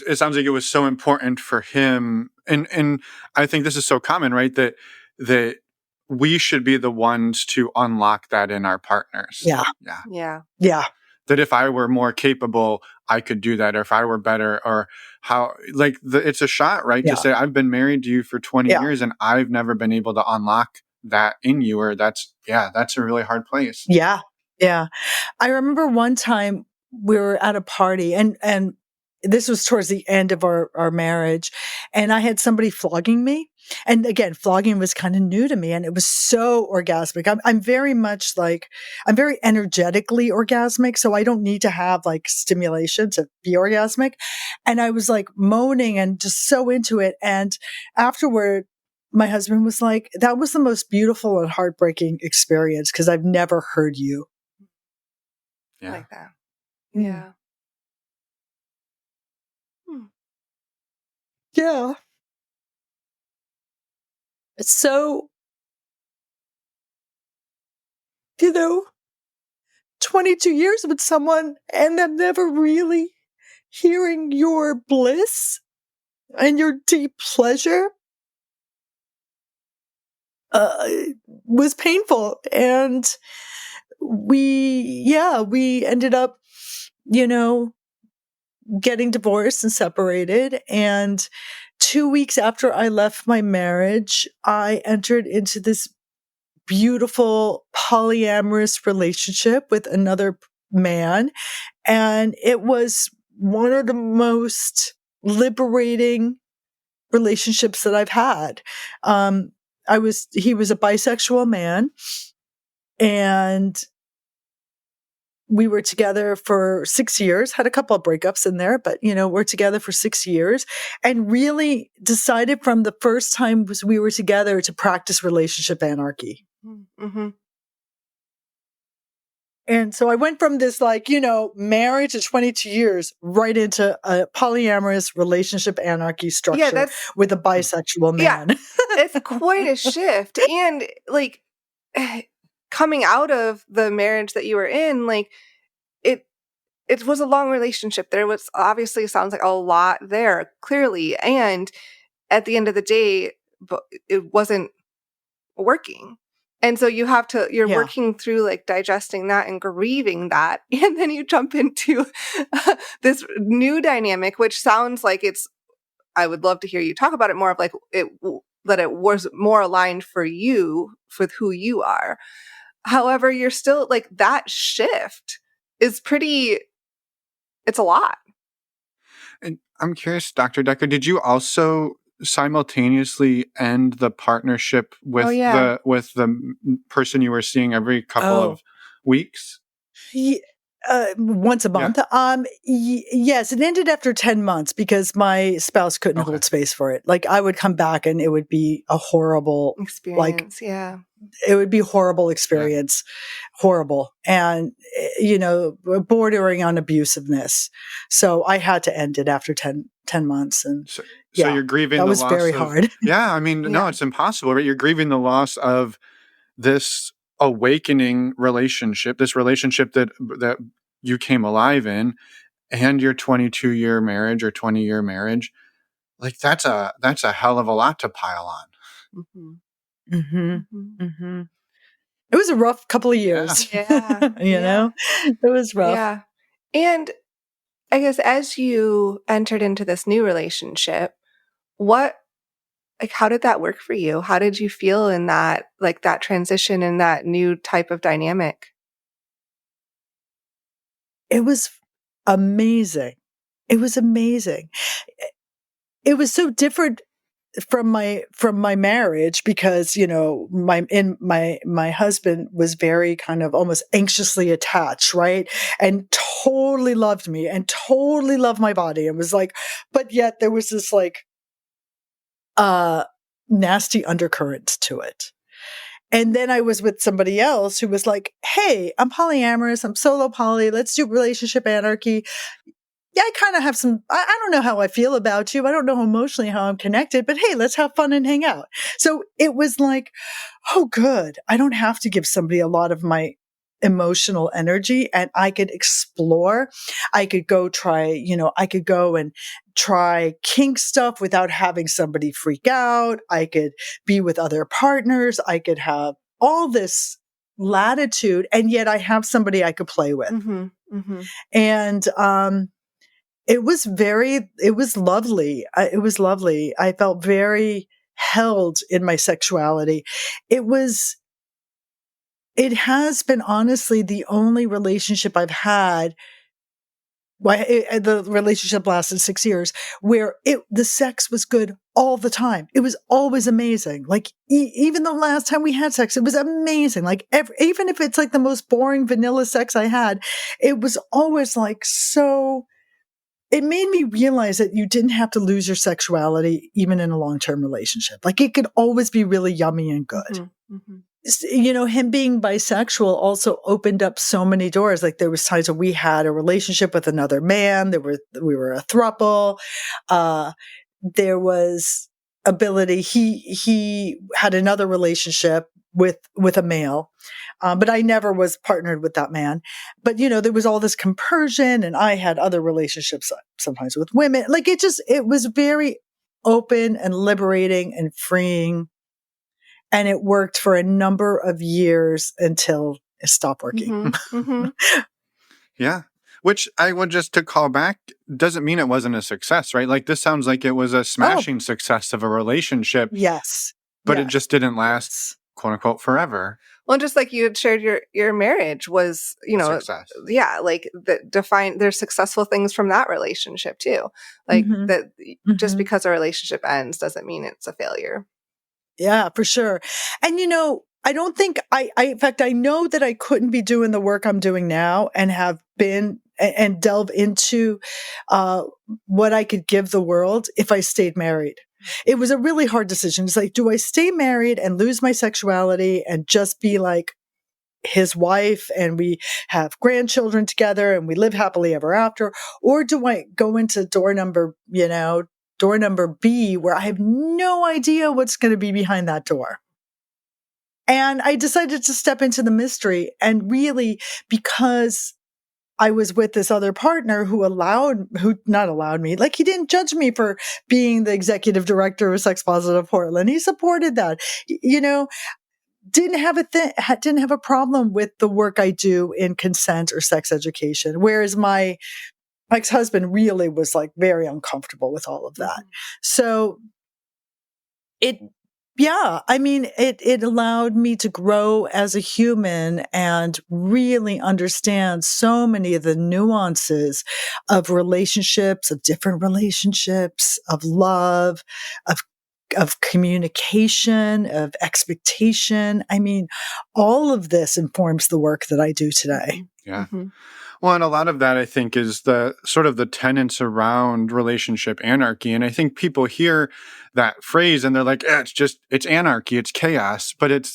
It sounds like it was so important for him. And I think this is so common, right? That we should be the ones to unlock that in our partners. Yeah. Yeah. That if I were more capable, I could do that. Or if I were better, or how, like it's a shot, right? Yeah. To say, I've been married to you for 20 years and I've never been able to unlock that in you, or that's a really hard place. Yeah. Yeah. I remember one time we were at a party, and this was towards the end of our marriage, and I had somebody flogging me. And again, flogging was kind of new to me, and it was so orgasmic. I'm very much like, I'm very energetically orgasmic, so I don't need to have like stimulation to be orgasmic. And I was like moaning and just so into it. And afterward, my husband was like, that was the most beautiful and heartbreaking experience because I've never heard you. Yeah. Like that. Yeah. Yeah. So, 22 years with someone and them never really hearing your bliss and your deep pleasure was painful. And we ended up, you know, getting divorced and separated. And 2 weeks after I left my marriage, I entered into this beautiful polyamorous relationship with another man. And it was one of the most liberating relationships that I've had. He was a bisexual man, and we were together for 6 years, had a couple of breakups in there, but we're together for 6 years, and really decided from the first time we were together to practice relationship anarchy. Mm-hmm. And so I went from this marriage of 22 years right into a polyamorous relationship anarchy structure with a bisexual man. Yeah, it's quite a shift. And like coming out of the marriage that you were in, like it was a long relationship. There was obviously sounds like a lot there, clearly. And at the end of the day, it wasn't working. And so you're working through like digesting that and grieving that. And then you jump into this new dynamic, which sounds like I would love to hear you talk about it more of like that it was more aligned for you with who you are. However, you're still like that shift is it's a lot. And I'm curious, Dr. Dacker, did you also simultaneously end the partnership with the person you were seeing every couple of weeks? Once a month. Yeah. Yes, it ended after 10 months because my spouse couldn't hold space for it. Like I would come back and it would be a horrible experience. It would be horrible experience. Horrible. And, bordering on abusiveness. So I had to end it after 10 months. And so you're grieving that the was loss very hard. Yeah. I mean, no, it's impossible, right? You're grieving the loss of this awakening relationship, this relationship that you came alive in, and your 22-year marriage or 20-year marriage. Like that's a hell of a lot to pile on. Mm-hmm. Mm-hmm. Mm-hmm. It was a rough couple of years. Yeah. Know, it was rough. Yeah. And I guess as you entered into this new relationship, how did that work for you? How did you feel in that, like that transition and that new type of dynamic? It was amazing. It was amazing. It was so different from my marriage because, my husband was very kind of almost anxiously attached, right? And totally loved me and totally loved my body. And was like, but yet there was this nasty undercurrent to it. And then I was with somebody else who was like, hey, I'm polyamorous. I'm solo poly. Let's do relationship anarchy. Yeah, I kind of have I don't know how I feel about you. I don't know emotionally how I'm connected, but hey, let's have fun and hang out. So it was like, oh, good. I don't have to give somebody a lot of my emotional energy and I could explore. I could go I could go and try kink stuff without having somebody freak out. I could be with other partners. I could have all this latitude and yet I have somebody I could play with. Mm-hmm. Mm-hmm. And, it was lovely. It was lovely. I felt very held in my sexuality. It has been honestly the only relationship I've had. The relationship lasted 6 years where the sex was good all the time. It was always amazing. Like even the last time we had sex, it was amazing. Like even if it's like the most boring vanilla sex I had, it was always like so. It made me realize that you didn't have to lose your sexuality even in a long-term relationship. Like it could always be really yummy and good. Mm-hmm. Mm-hmm. Him being bisexual also opened up so many doors. Like there was times when we had a relationship with another man. We were a throuple. There was ability. He had another relationship with a male. But I never was partnered with that man. But, there was all this compersion and I had other relationships sometimes with women. Like it was very open and liberating and freeing. And it worked for a number of years until stop working. Yeah. Which I would just to call back doesn't mean it wasn't a success, right? Like this sounds like it was a Oh, smashing success of a relationship, yes. but it Yes. just didn't last, Yes. quote unquote, forever. Well, just like you had shared, your marriage was, A success. yeah, like there's successful things from that relationship too. Like Mhm. that, just Mhm. because a relationship ends doesn't mean it's a failure. Yeah, for sure. And I don't think in fact, I know that I couldn't be doing the work I'm doing now and have been and delve into uh, what I could give the world if I stayed married. It was a really hard decision. It's like, do I stay married and lose my sexuality and just be like his wife and we have grandchildren together and we live happily ever after? Or do I go into door number B, where I have no idea what's going to be behind that door? And I decided to step into the mystery, and really, because I was with this other partner who not allowed me, like he didn't judge me for being the executive director of Sex Positive Portland. He supported that, didn't have a problem with the work I do in consent or sex education. Whereas my ex-husband really was like very uncomfortable with all of that. So it allowed me to grow as a human and really understand so many of the nuances of relationships, of different relationships, of love, of communication, of expectation. I mean, all of this informs the work that I do today. Yeah. Well, and a lot of that I think is the sort of the tenets around relationship anarchy. And I think people hear that phrase and they're like, it's anarchy, it's chaos. But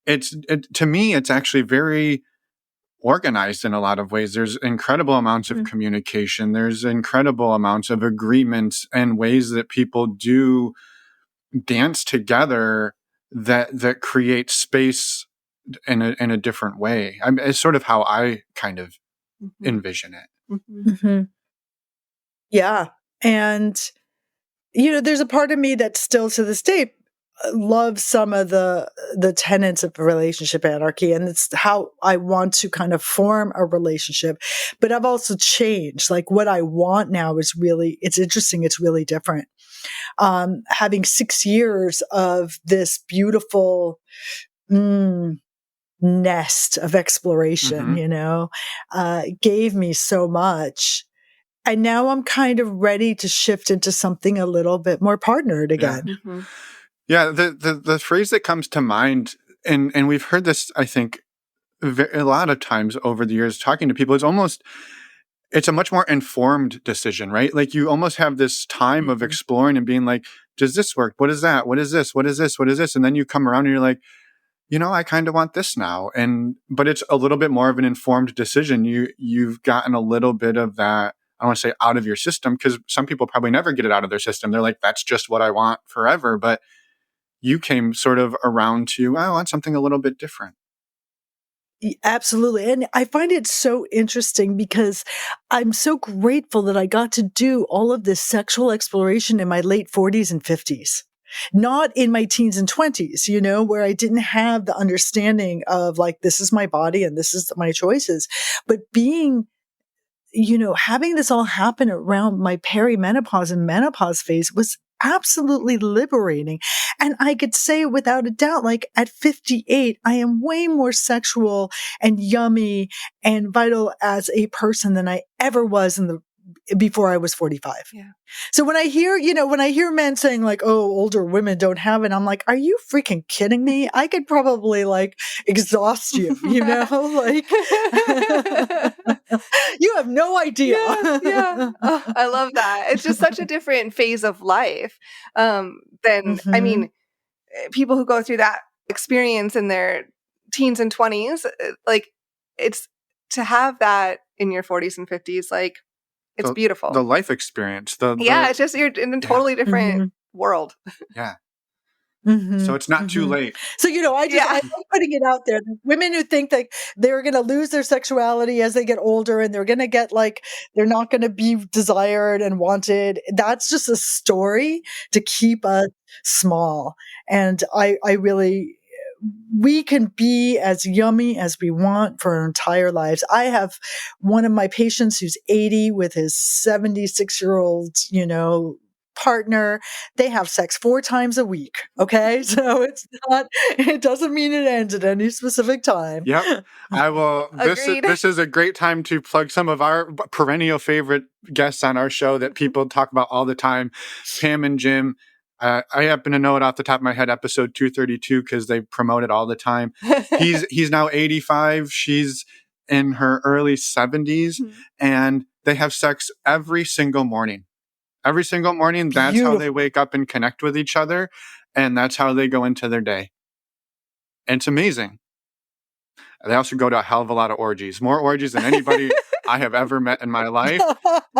to me, it's actually very organized in a lot of ways. There's incredible amounts of communication. There's incredible amounts of agreements and ways that people do dance together that create space in a different way. It's sort of how I kind of envision it. Mm-hmm. Yeah. And, there's a part of me that still to this day loves some of the tenets of relationship anarchy. And it's how I want to kind of form a relationship. But I've also changed. Like what I want now is it's interesting. It's really different. Having 6 years of this beautiful, nest of exploration, gave me so much. And now I'm kind of ready to shift into something a little bit more partnered again. Yeah. The phrase that comes to mind, and we've heard this, I think, a lot of times over the years talking to people, it's a much more informed decision, right? Like you almost have this time of exploring and being like, does this work? What is that? What is this? What is this? What is this? And then you come around and you're like, I kind of want this now. But it's a little bit more of an informed decision. You've gotten a little bit of that, I don't want to say out of your system, because some people probably never get it out of their system. They're like, that's just what I want forever. But you came sort of around to, I want something a little bit different. Absolutely. And I find it so interesting because I'm so grateful that I got to do all of this sexual exploration in my late 40s and 50s. Not in my teens and 20s, where I didn't have the understanding of like, this is my body and this is my choices. But being, having this all happen around my perimenopause and menopause phase was absolutely liberating. And I could say without a doubt, like at 58, I am way more sexual and yummy and vital as a person than I ever was before I was 45. Yeah. So when I hear men saying like, oh, older women don't have it, I'm like, are you freaking kidding me? I could probably like exhaust you, like you have no idea. Yeah. Oh, I love that. It's just such a different phase of life. I mean, people who go through that experience in their teens and 20s, like it's to have that in your 40s and 50s, like it's beautiful. The life experience. It's just you're in a totally different world. Yeah. So it's not too late. So, I'm putting it out there. Women who think that they're going to lose their sexuality as they get older and they're going to get like, they're not going to be desired and wanted. That's just a story to keep us small. And I really we can be as yummy as we want for our entire lives. I have one of my patients who's 80 with his 76-year-old, partner. They have sex 4 times a week. Okay. So it doesn't mean it ends at any specific time. Yep. I will. Agreed. This is a great time to plug some of our perennial favorite guests on our show that people talk about all the time, Pam and Jim. I happen to know it off the top of my head, episode 232, because they promote it all the time. He's now 85. She's in her early 70s, and they have sex every single morning. Every single morning, that's how they wake up and connect with each other, and that's how they go into their day. And it's amazing. They also go to a hell of a lot of orgies, more orgies than anybody I have ever met in my life.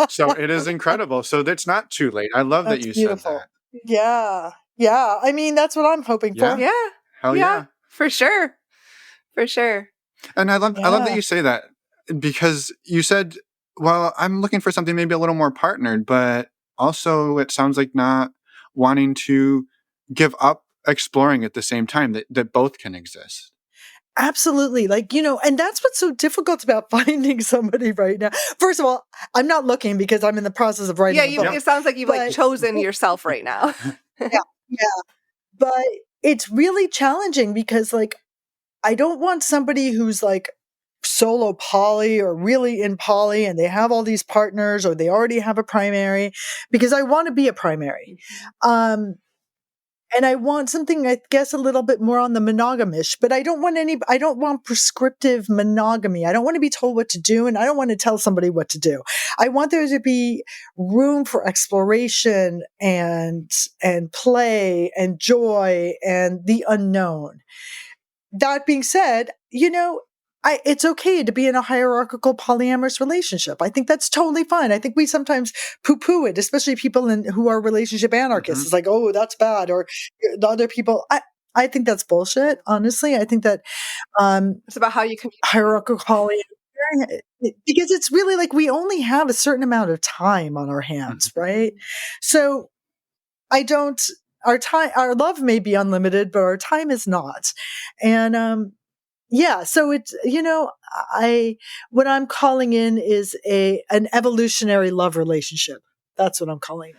So it is incredible. So it's not too late. I love that you said that. Yeah. Yeah. I mean, that's what I'm hoping for. Yeah. Hell yeah. For sure. For sure. And I love that you say that, because you said, well, I'm looking for something maybe a little more partnered, but also it sounds like not wanting to give up exploring at the same time, that both can exist. Absolutely. And that's what's so difficult about finding somebody right now. First of all, I'm not looking because I'm in the process of writing a book. It sounds like you've chosen yourself right now. Yeah. But it's really challenging because I don't want somebody who's solo poly or really in poly and they have all these partners or they already have a primary, because I want to be a primary. And I want something, I guess, a little bit more on the monogamish, but I don't want prescriptive monogamy. I don't want to be told what to do, and I don't want to tell somebody what to do. I want there to be room for exploration and play and joy and the unknown. That being said, it's okay to be in a hierarchical polyamorous relationship. I think that's totally fine. I think we sometimes poo-poo it, especially people who are relationship anarchists. It's like, oh, that's bad. Or the other people. I think that's bullshit. Honestly, I think that it's about how you communicate. Hierarchical polyamorous, because it's really we only have a certain amount of time on our hands, right? So our love may be unlimited, but our time is not. And yeah, so it's what I'm calling in is an evolutionary love relationship. That's what I'm calling it.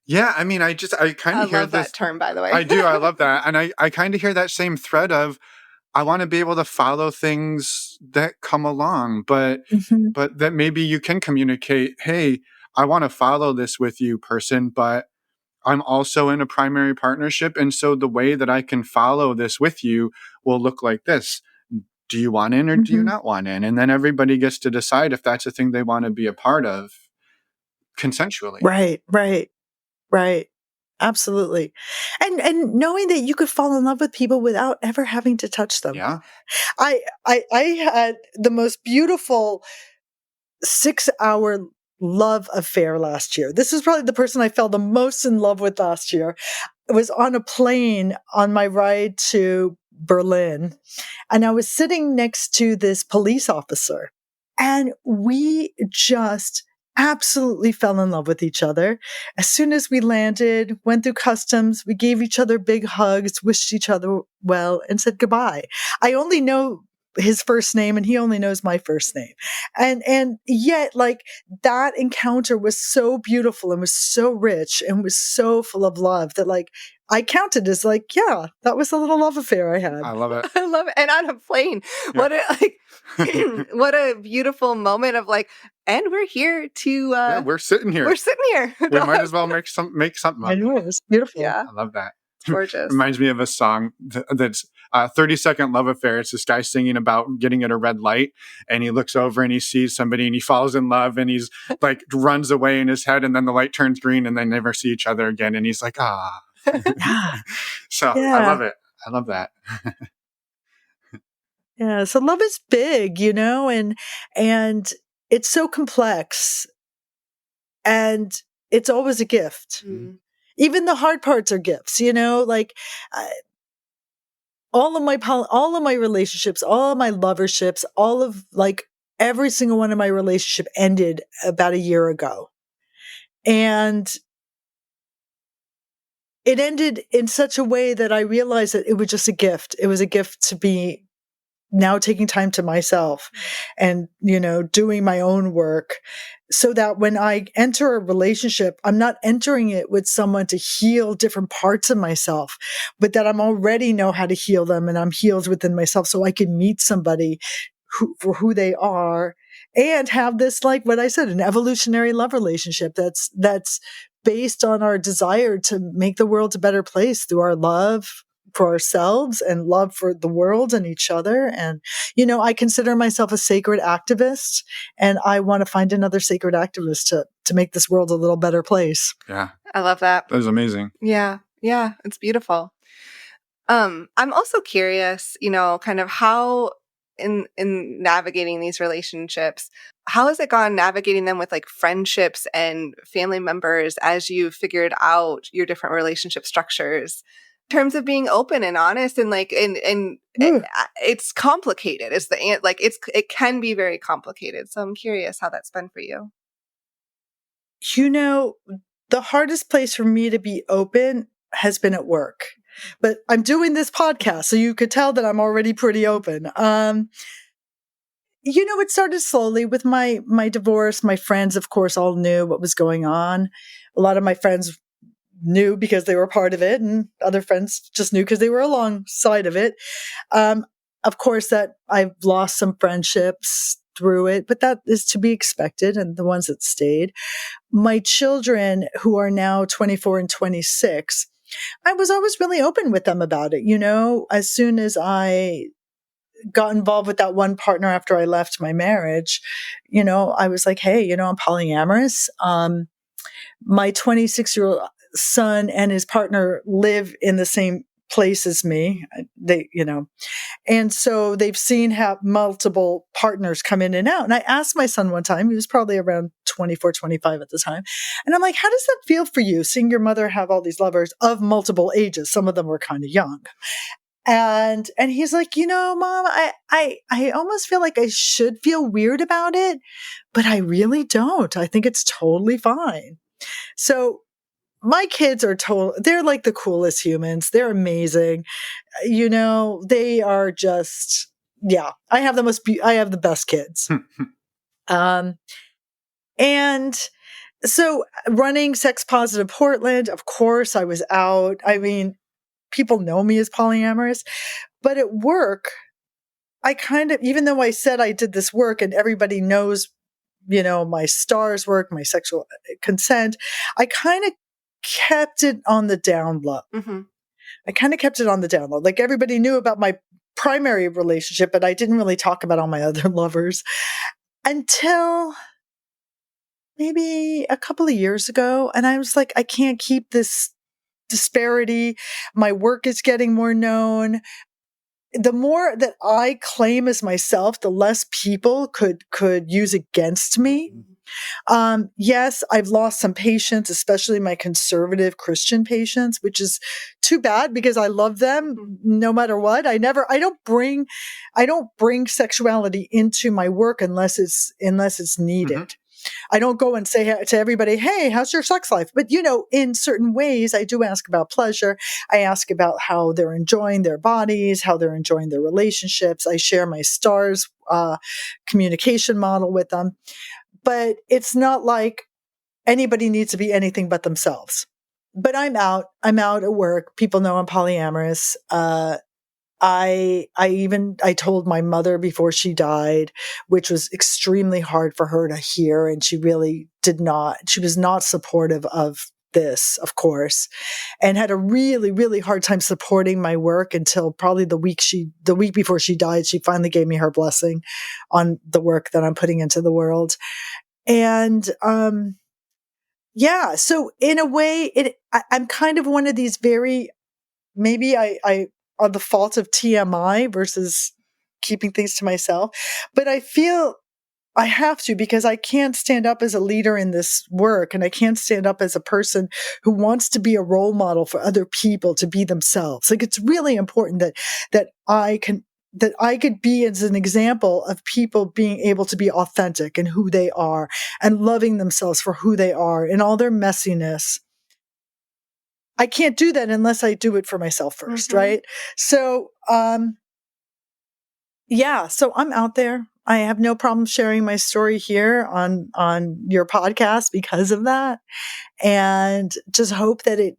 Yeah, I mean, I kind of hear love that term, by the way. I do, I love that, and I kind of hear that same thread of I want to be able to follow things that come along, but that maybe you can communicate, hey, I want to follow this with you, person, but I'm also in a primary partnership, and so the way that I can follow this with you will look like this. Do you want in or do you not want in? And then everybody gets to decide if that's a thing they want to be a part of consensually. Right. Absolutely. And knowing that you could fall in love with people without ever having to touch them. Yeah. I had the most beautiful 6-hour love affair last year. This is probably the person I fell the most in love with last year. I was on a plane on my ride to Berlin, and I was sitting next to this police officer, and we just absolutely fell in love with each other. As soon as we landed, went through customs, we gave each other big hugs, wished each other well, and said goodbye. I only know his first name and he only knows my first name. And yet that encounter was so beautiful and was so rich and was so full of love that I counted as yeah, that was a little love affair I had. I love it. I love it. And on a plane, what a beautiful moment of and we're here to yeah, we're sitting here. We might as well make something up. I know, it was beautiful. Yeah. I love that. It's gorgeous. Reminds me of a song that's 30-second love affair. It's this guy singing about getting at a red light, and he looks over and he sees somebody and he falls in love, and he's runs away in his head, and then the light turns green and they never see each other again, and he's like, ah. So yeah. I love it. I love that. Yeah. So love is big, and it's so complex, and it's always a gift. Even the hard parts are gifts, all of my relationships, all of my loverships, all of every single one of my relationship ended about a year ago. And it ended in such a way that I realized that it was just a gift. It was a gift to be now taking time to myself and, doing my own work so that when I enter a relationship, I'm not entering it with someone to heal different parts of myself, but that I'm already know how to heal them and I'm healed within myself so I can meet somebody for who they are and have this, like what I said, an evolutionary love relationship that's based on our desire to make the world a better place through our love for ourselves and love for the world and each other. And, I consider myself a sacred activist, and I want to find another sacred activist to make this world a little better place. Yeah. I love that. That was amazing. Yeah. Yeah. It's beautiful. I'm also curious, kind of how in navigating these relationships, how has it gone navigating them with like friendships and family members as you figured out your different relationship structures? In terms of being open and honest and like it's complicated is it can be very complicated. So I'm curious how that's been for you. The hardest place for me to be open has been at work, but I'm doing this podcast, so you could tell that I'm already pretty open. It started slowly with my divorce. My friends, of course, all knew what was going on. A lot of my friends knew because they were part of it, and other friends just knew because they were alongside of it. Of course, that I've lost some friendships through it, but that is to be expected, and the ones that stayed. My children, who are now 24 and 26, I was always really open with them about it. As soon as I got involved with that one partner after I left my marriage, I was like, hey, I'm polyamorous. My 26-year-old son and his partner live in the same place as me. And so they've seen have multiple partners come in and out. And I asked my son one time, he was probably around 24, 25 at the time. And I'm like, how does that feel for you, seeing your mother have all these lovers of multiple ages? Some of them were kind of young. And he's like, Mom, I almost feel like I should feel weird about it, but I really don't. I think it's totally fine. So my kids are they're like the coolest humans. They're amazing. They are just, I have the best kids. And so running Sex Positive Portland, of course I was out. I mean, people know me as polyamorous, but at work, I kind of, even though I said I did this work and everybody knows, my stars work, my sexual consent, I kind of kept it on the down low. Mm-hmm. I kind of kept it on the down low. Like everybody knew about my primary relationship, but I didn't really talk about all my other lovers until maybe a couple of years ago. And I was like, I can't keep this disparity. My work is getting more known. The more that I claim as myself, the less people could use against me. Yes, I've lost some patients, especially my conservative Christian patients, which is too bad because I love them no matter what. I don't bring sexuality into my work unless it's needed. Mm-hmm. I don't go and say to everybody, hey, how's your sex life? But, in certain ways, I do ask about pleasure. I ask about how they're enjoying their bodies, how they're enjoying their relationships. I share my STARS communication model with them. But it's not like anybody needs to be anything but themselves. But I'm out at work. People know I'm polyamorous. I told my mother before she died, which was extremely hard for her to hear. And she was not supportive of this, of course, and had a really, really hard time supporting my work until probably the week before she died. She finally gave me her blessing on the work that I'm putting into the world. And, so in a way, I'm kind of one of these maybe I are the fault of TMI versus keeping things to myself. But I feel I have to, because I can't stand up as a leader in this work, and I can't stand up as a person who wants to be a role model for other people to be themselves. Like, it's really important that I could be as an example of people being able to be authentic and who they are and loving themselves for who they are in all their messiness. I can't do that unless I do it for myself first, right? So, yeah, so I'm out there. I have no problem sharing my story here on your podcast because of that, and just hope that it,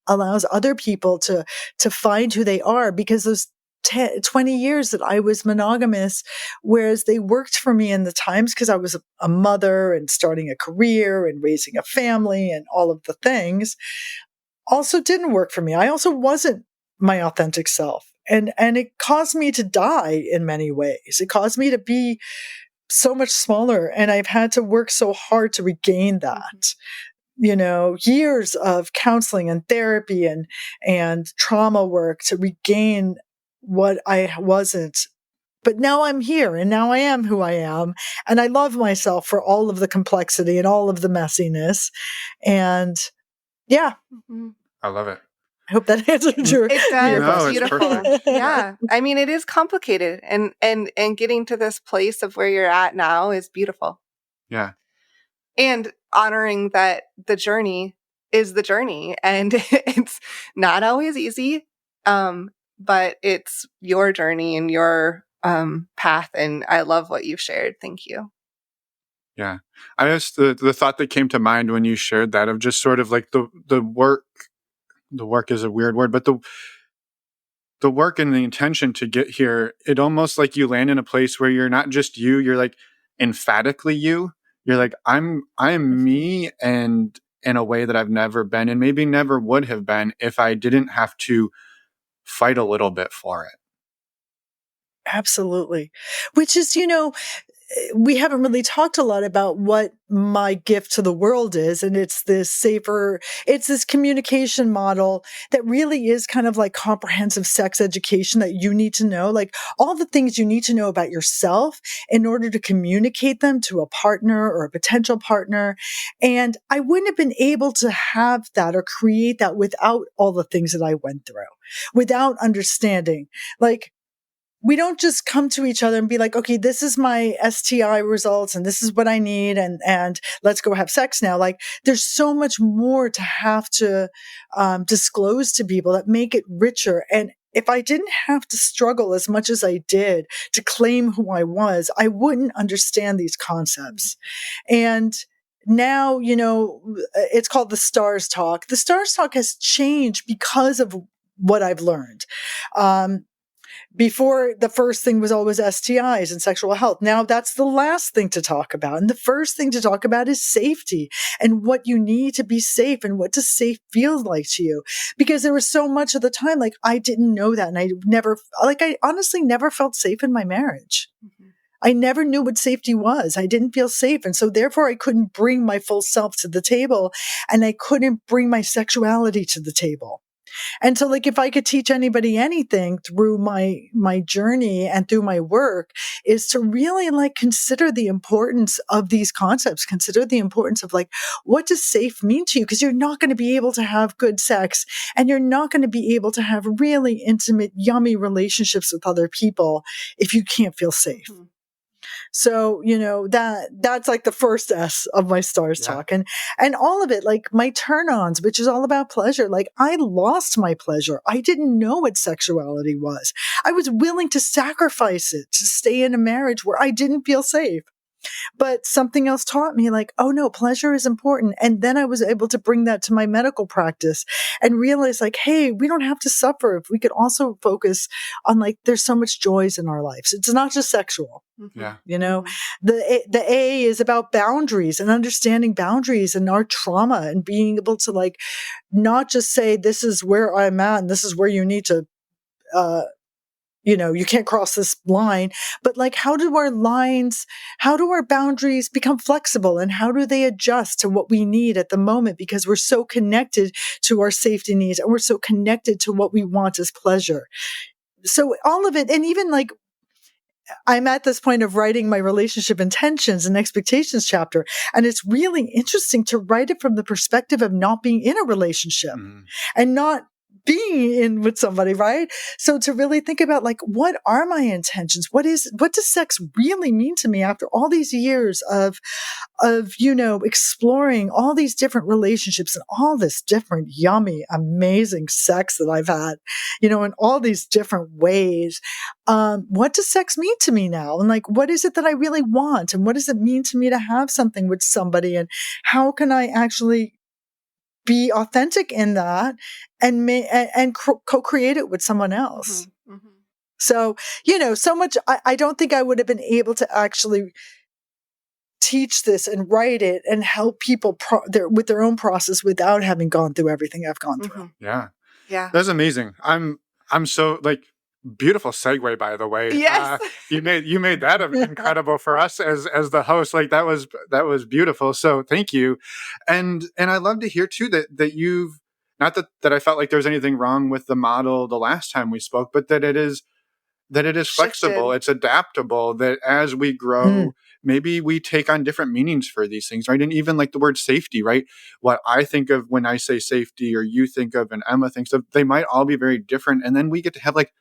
allows other people to find who they are, because those 20 years that I was monogamous, whereas they worked for me in the times because I was a mother and starting a career and raising a family and all of the things, also didn't work for me. I also wasn't my authentic self. And it caused me to die in many ways. It caused me to be so much smaller. And I've had to work so hard to regain that. Years of counseling and therapy and trauma work to regain what I wasn't. But now I'm here, and now I am who I am. And I love myself for all of the complexity and all of the messiness. And yeah. I love it. I hope that answered your It does. No, it's Beautiful. perfect. Yeah. I mean, it is complicated, and getting to this place of where you're at now is beautiful. Yeah. And honoring that the journey is the journey, and it's not always easy, but it's your journey and your path, and I love what you've shared. Thank you. Yeah. I just, the thought that came to mind when you shared that, of just sort of like the work is a weird word, but the work and the intention to get here, it almost like you land in a place where you're not just you, you're like emphatically you. You're like, I'm me, and in a way that I've never been, and maybe never would have been if I didn't have to fight a little bit for it. Absolutely. Which is, we haven't really talked a lot about what my gift to the world is. And it's this communication model that really is kind of like comprehensive sex education that you need to know, like all the things you need to know about yourself in order to communicate them to a partner or a potential partner. And I wouldn't have been able to have that or create that without all the things that I went through, without understanding. Like, we don't just come to each other and be like, okay, this is my STI results and this is what I need. And let's go have sex now. Like, there's so much more to have to disclose to people that make it richer. And if I didn't have to struggle as much as I did to claim who I was, I wouldn't understand these concepts. And now, it's called the Stars Talk. The Stars Talk has changed because of what I've learned. Before, the first thing was always STIs and sexual health. Now that's the last thing to talk about. And the first thing to talk about is safety and what you need to be safe and what does safe feel like to you. Because there was so much of the time, like, I didn't know that. And I honestly never felt safe in my marriage. Mm-hmm. I never knew what safety was. I didn't feel safe. And so therefore I couldn't bring my full self to the table, and I couldn't bring my sexuality to the table. And so, like, if I could teach anybody anything through my journey and through my work, is to really consider the importance of these concepts, consider the importance of what does safe mean to you? Because you're not going to be able to have good sex, and you're not going to be able to have really intimate, yummy relationships with other people if you can't feel safe. Mm-hmm. So, that's like the first S of my Stars Talk. And all of it, like my turn-ons, which is all about pleasure. Like, I lost my pleasure. I didn't know what sexuality was. I was willing to sacrifice it to stay in a marriage where I didn't feel safe. But something else taught me, oh no, pleasure is important. And then I was able to bring that to my medical practice and realize, hey, we don't have to suffer if we could also focus on there's so much joys in our lives. It's not just sexual. Yeah. The A is about boundaries and understanding boundaries and our trauma and being able to not just say, this is where I'm at and this is where you need to, you can't cross this line, but how do our boundaries become flexible, and how do they adjust to what we need at the moment? Because we're so connected to our safety needs, and we're so connected to what we want as pleasure. So all of it, and even I'm at this point of writing my relationship intentions and expectations chapter, and it's really interesting to write it from the perspective of not being in a relationship and not being in with somebody, right? So to really think about like, what are my intentions? What does sex really mean to me after all these years of, exploring all these different relationships and all this different yummy, amazing sex that I've had, in all these different ways. What does sex mean to me now? And like, what is it that I really want? And what does it mean to me to have something with somebody? And how can I actually be authentic in that and co-create it with someone else? Mm-hmm, mm-hmm. So, so much, I don't think I would have been able to actually teach this and write it and help people with their own process without having gone through everything I've gone through. Yeah. Yeah. That's amazing. I'm so like, beautiful segue, by the way. Yes. You made that incredible for us as the host. Like that was beautiful. So thank you. And I love to hear too that you've, not that I felt like there was anything wrong with the model the last time we spoke, but that it is flexible, it's adaptable, that as we grow, maybe we take on different meanings for these things, right? And even like the word safety, right? What I think of when I say safety, or you think of and Emma thinks of, they might all be very different. And then we get to have like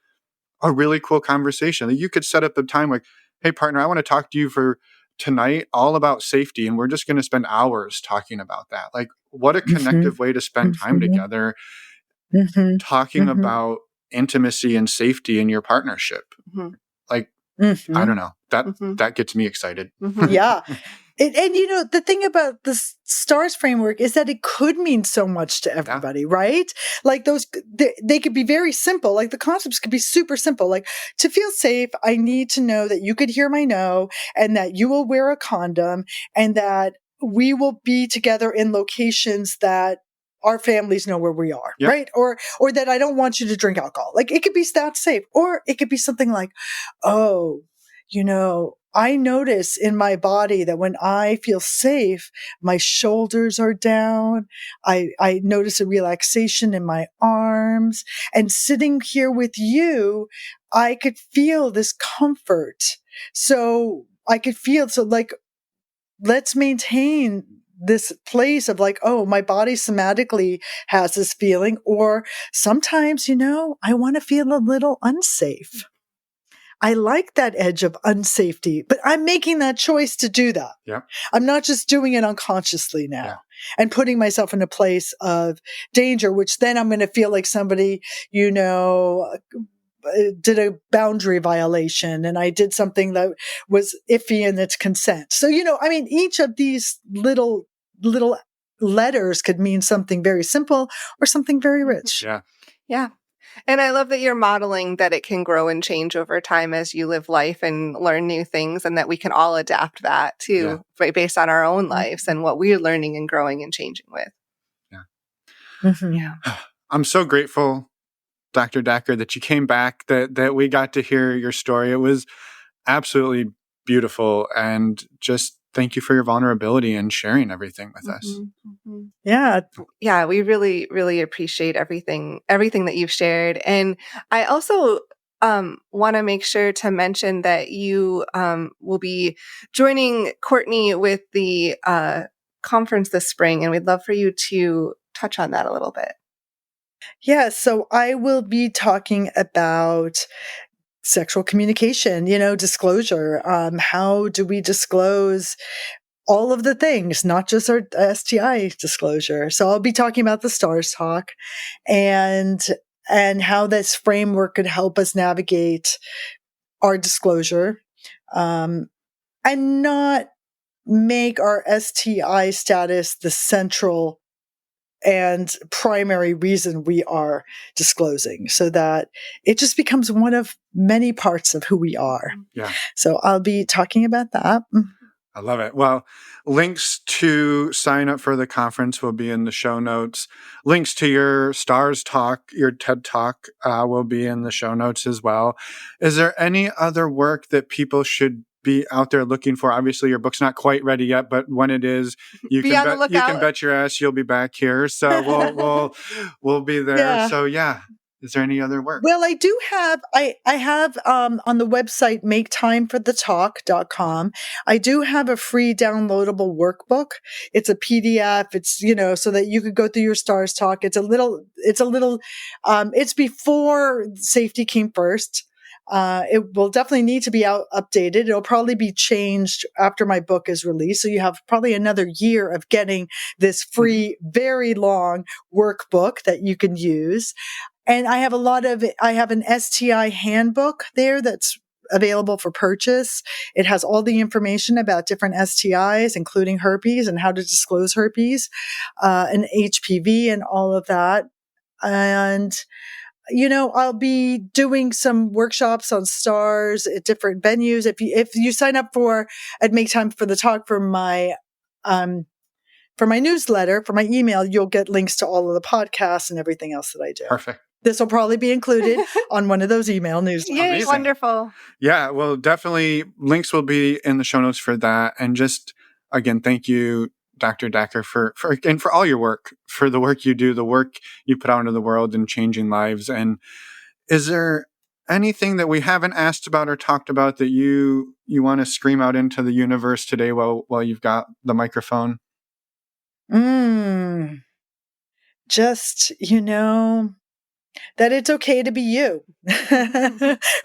a really cool conversation. You could set up the time like, hey partner, I want to talk to you for tonight all about safety. And we're just going to spend hours talking about that. Like, what a connective way to spend time together, talking about intimacy and safety in your partnership. Like, I don't know, that gets me excited. Yeah. And the thing about the STARS framework is that it could mean so much to everybody, right? Like they could be very simple. Like the concepts could be super simple. Like, to feel safe, I need to know that you could hear my no, and that you will wear a condom, and that we will be together in locations that our families know where we are, right? Or that I don't want you to drink alcohol. Like, it could be that safe. Or it could be something like, oh, I notice in my body that when I feel safe, my shoulders are down. I notice a relaxation in my arms. And sitting here with you, I could feel this comfort. So like, let's maintain this place of like, oh, my body somatically has this feeling. Or sometimes, I want to feel a little unsafe. I like that edge of unsafety, but I'm making that choice to do that. Yeah. I'm not just doing it unconsciously now and putting myself in a place of danger, which then I'm going to feel like somebody, did a boundary violation and I did something that was iffy in its consent. So, each of these little letters could mean something very simple or something very rich. Yeah. Yeah. And I love that you're modeling that it can grow and change over time as you live life and learn new things, and that we can all adapt that too, based on our own lives and what we're learning and growing and changing with. Yeah. I'm so grateful, Dr. Dacker, that you came back, that we got to hear your story. It was absolutely beautiful. And just thank you for your vulnerability and sharing everything with us. Yeah. Yeah, we really, really appreciate everything that you've shared. And I also want to make sure to mention that you will be joining Courtney with the conference this spring, and we'd love for you to touch on that a little bit. Yeah, so I will be talking about sexual communication, disclosure. How do we disclose all of the things, not just our STI disclosure? So I'll be talking about the STARS talk and how this framework could help us navigate our disclosure, and not make our STI status the central and primary reason we are disclosing, so that it just becomes one of many parts of who we are. Yeah. So I'll be talking about that. I love it. Well, links to sign up for the conference will be in the show notes. Links to your STARS talk, your TED talk, will be in the show notes as well. Is there any other work that people should be out there looking for? Obviously, your book's not quite ready yet, but when it is, you can bet your ass you'll be back here. So we'll be there. Yeah. So Is there any other work? Well, I do have, I have, on the website, maketimeforthetalk.com. I do have a free downloadable workbook. It's a PDF. It's, so that you could go through your STARS talk. It's before safety came first. It will definitely need to be updated. It'll probably be changed after my book is released. So you have probably another year of getting this free, very long workbook that you can use. And I have an STI handbook there that's available for purchase. It has all the information about different STIs, including herpes and how to disclose herpes, and HPV and all of that. And, I'll be doing some workshops on STARS at different venues. If you sign up at Make Time for the Talk for my newsletter, for my email, you'll get links to all of the podcasts and everything else that I do. Perfect. This will probably be included on one of those email newsletters. Yay, wonderful. Yeah, well, definitely links will be in the show notes for that. And just, again, thank you, Dr. Dacker, for all your work, for the work you do, the work you put out into the world and changing lives. And is there anything that we haven't asked about or talked about that you want to scream out into the universe today while you've got the microphone? Just, that it's okay to be you.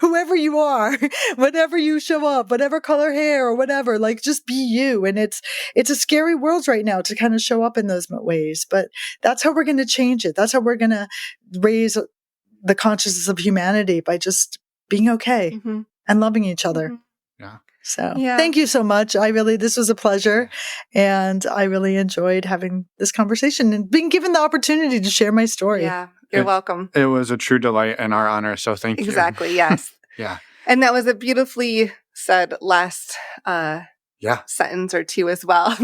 Whoever you are, whatever you show up, whatever color hair or whatever, just be you. And it's a scary world right now to kind of show up in those ways, but that's how we're going to change it. That's how we're going to raise the consciousness of humanity, by just being okay and loving each other. Yeah. So thank you so much. This was a pleasure, and I really enjoyed having this conversation and being given the opportunity to share my story. Yeah, you're welcome. It was a true delight and our honor. So thank you. Exactly. Yes. Yeah. And that was a beautifully said last sentence or two as well.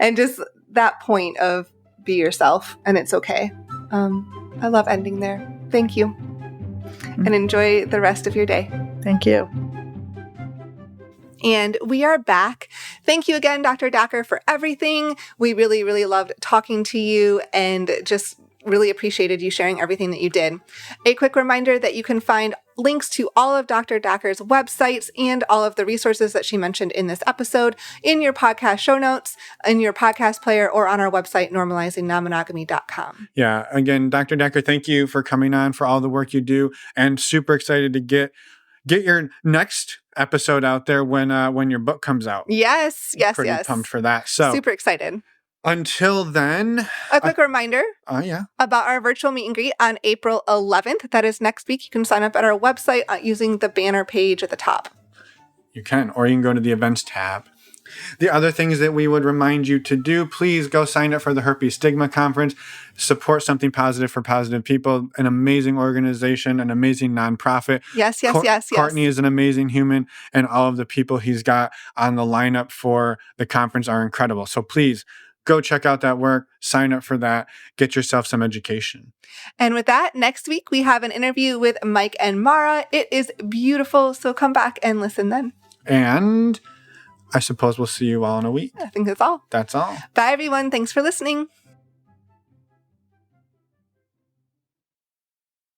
And just that point of be yourself and it's okay. I love ending there. Thank you. And enjoy the rest of your day. Thank you. And we are back. Thank you again, Dr. Dacker, for everything. We really, really loved talking to you and just really appreciated you sharing everything that you did. A quick reminder that you can find links to all of Dr. Dacker's websites and all of the resources that she mentioned in this episode in your podcast show notes, in your podcast player, or on our website, normalizingnonmonogamy.com. Yeah. Again, Dr. Dacker, thank you for coming on, for all the work you do, and super excited to get your next episode out there when your book comes out. Yes. Pretty pumped for that. So super excited. Until then, a quick reminder about our virtual meet and greet on April 11th. That is next week. You can sign up at our website using the banner page at the top. You can, or you can go to the events tab. The other things that we would remind you to do, please go sign up for the Herpes Stigma Conference. Support Something Positive for Positive People, an amazing organization, an amazing nonprofit. Yes. Courtney is an amazing human, and all of the people he's got on the lineup for the conference are incredible. So please go check out that work, sign up for that, get yourself some education. And with that, next week we have an interview with Mike and Mara. It is beautiful, so come back and listen then. And I suppose we'll see you all in a week. I think that's all. That's all. Bye, everyone. Thanks for listening.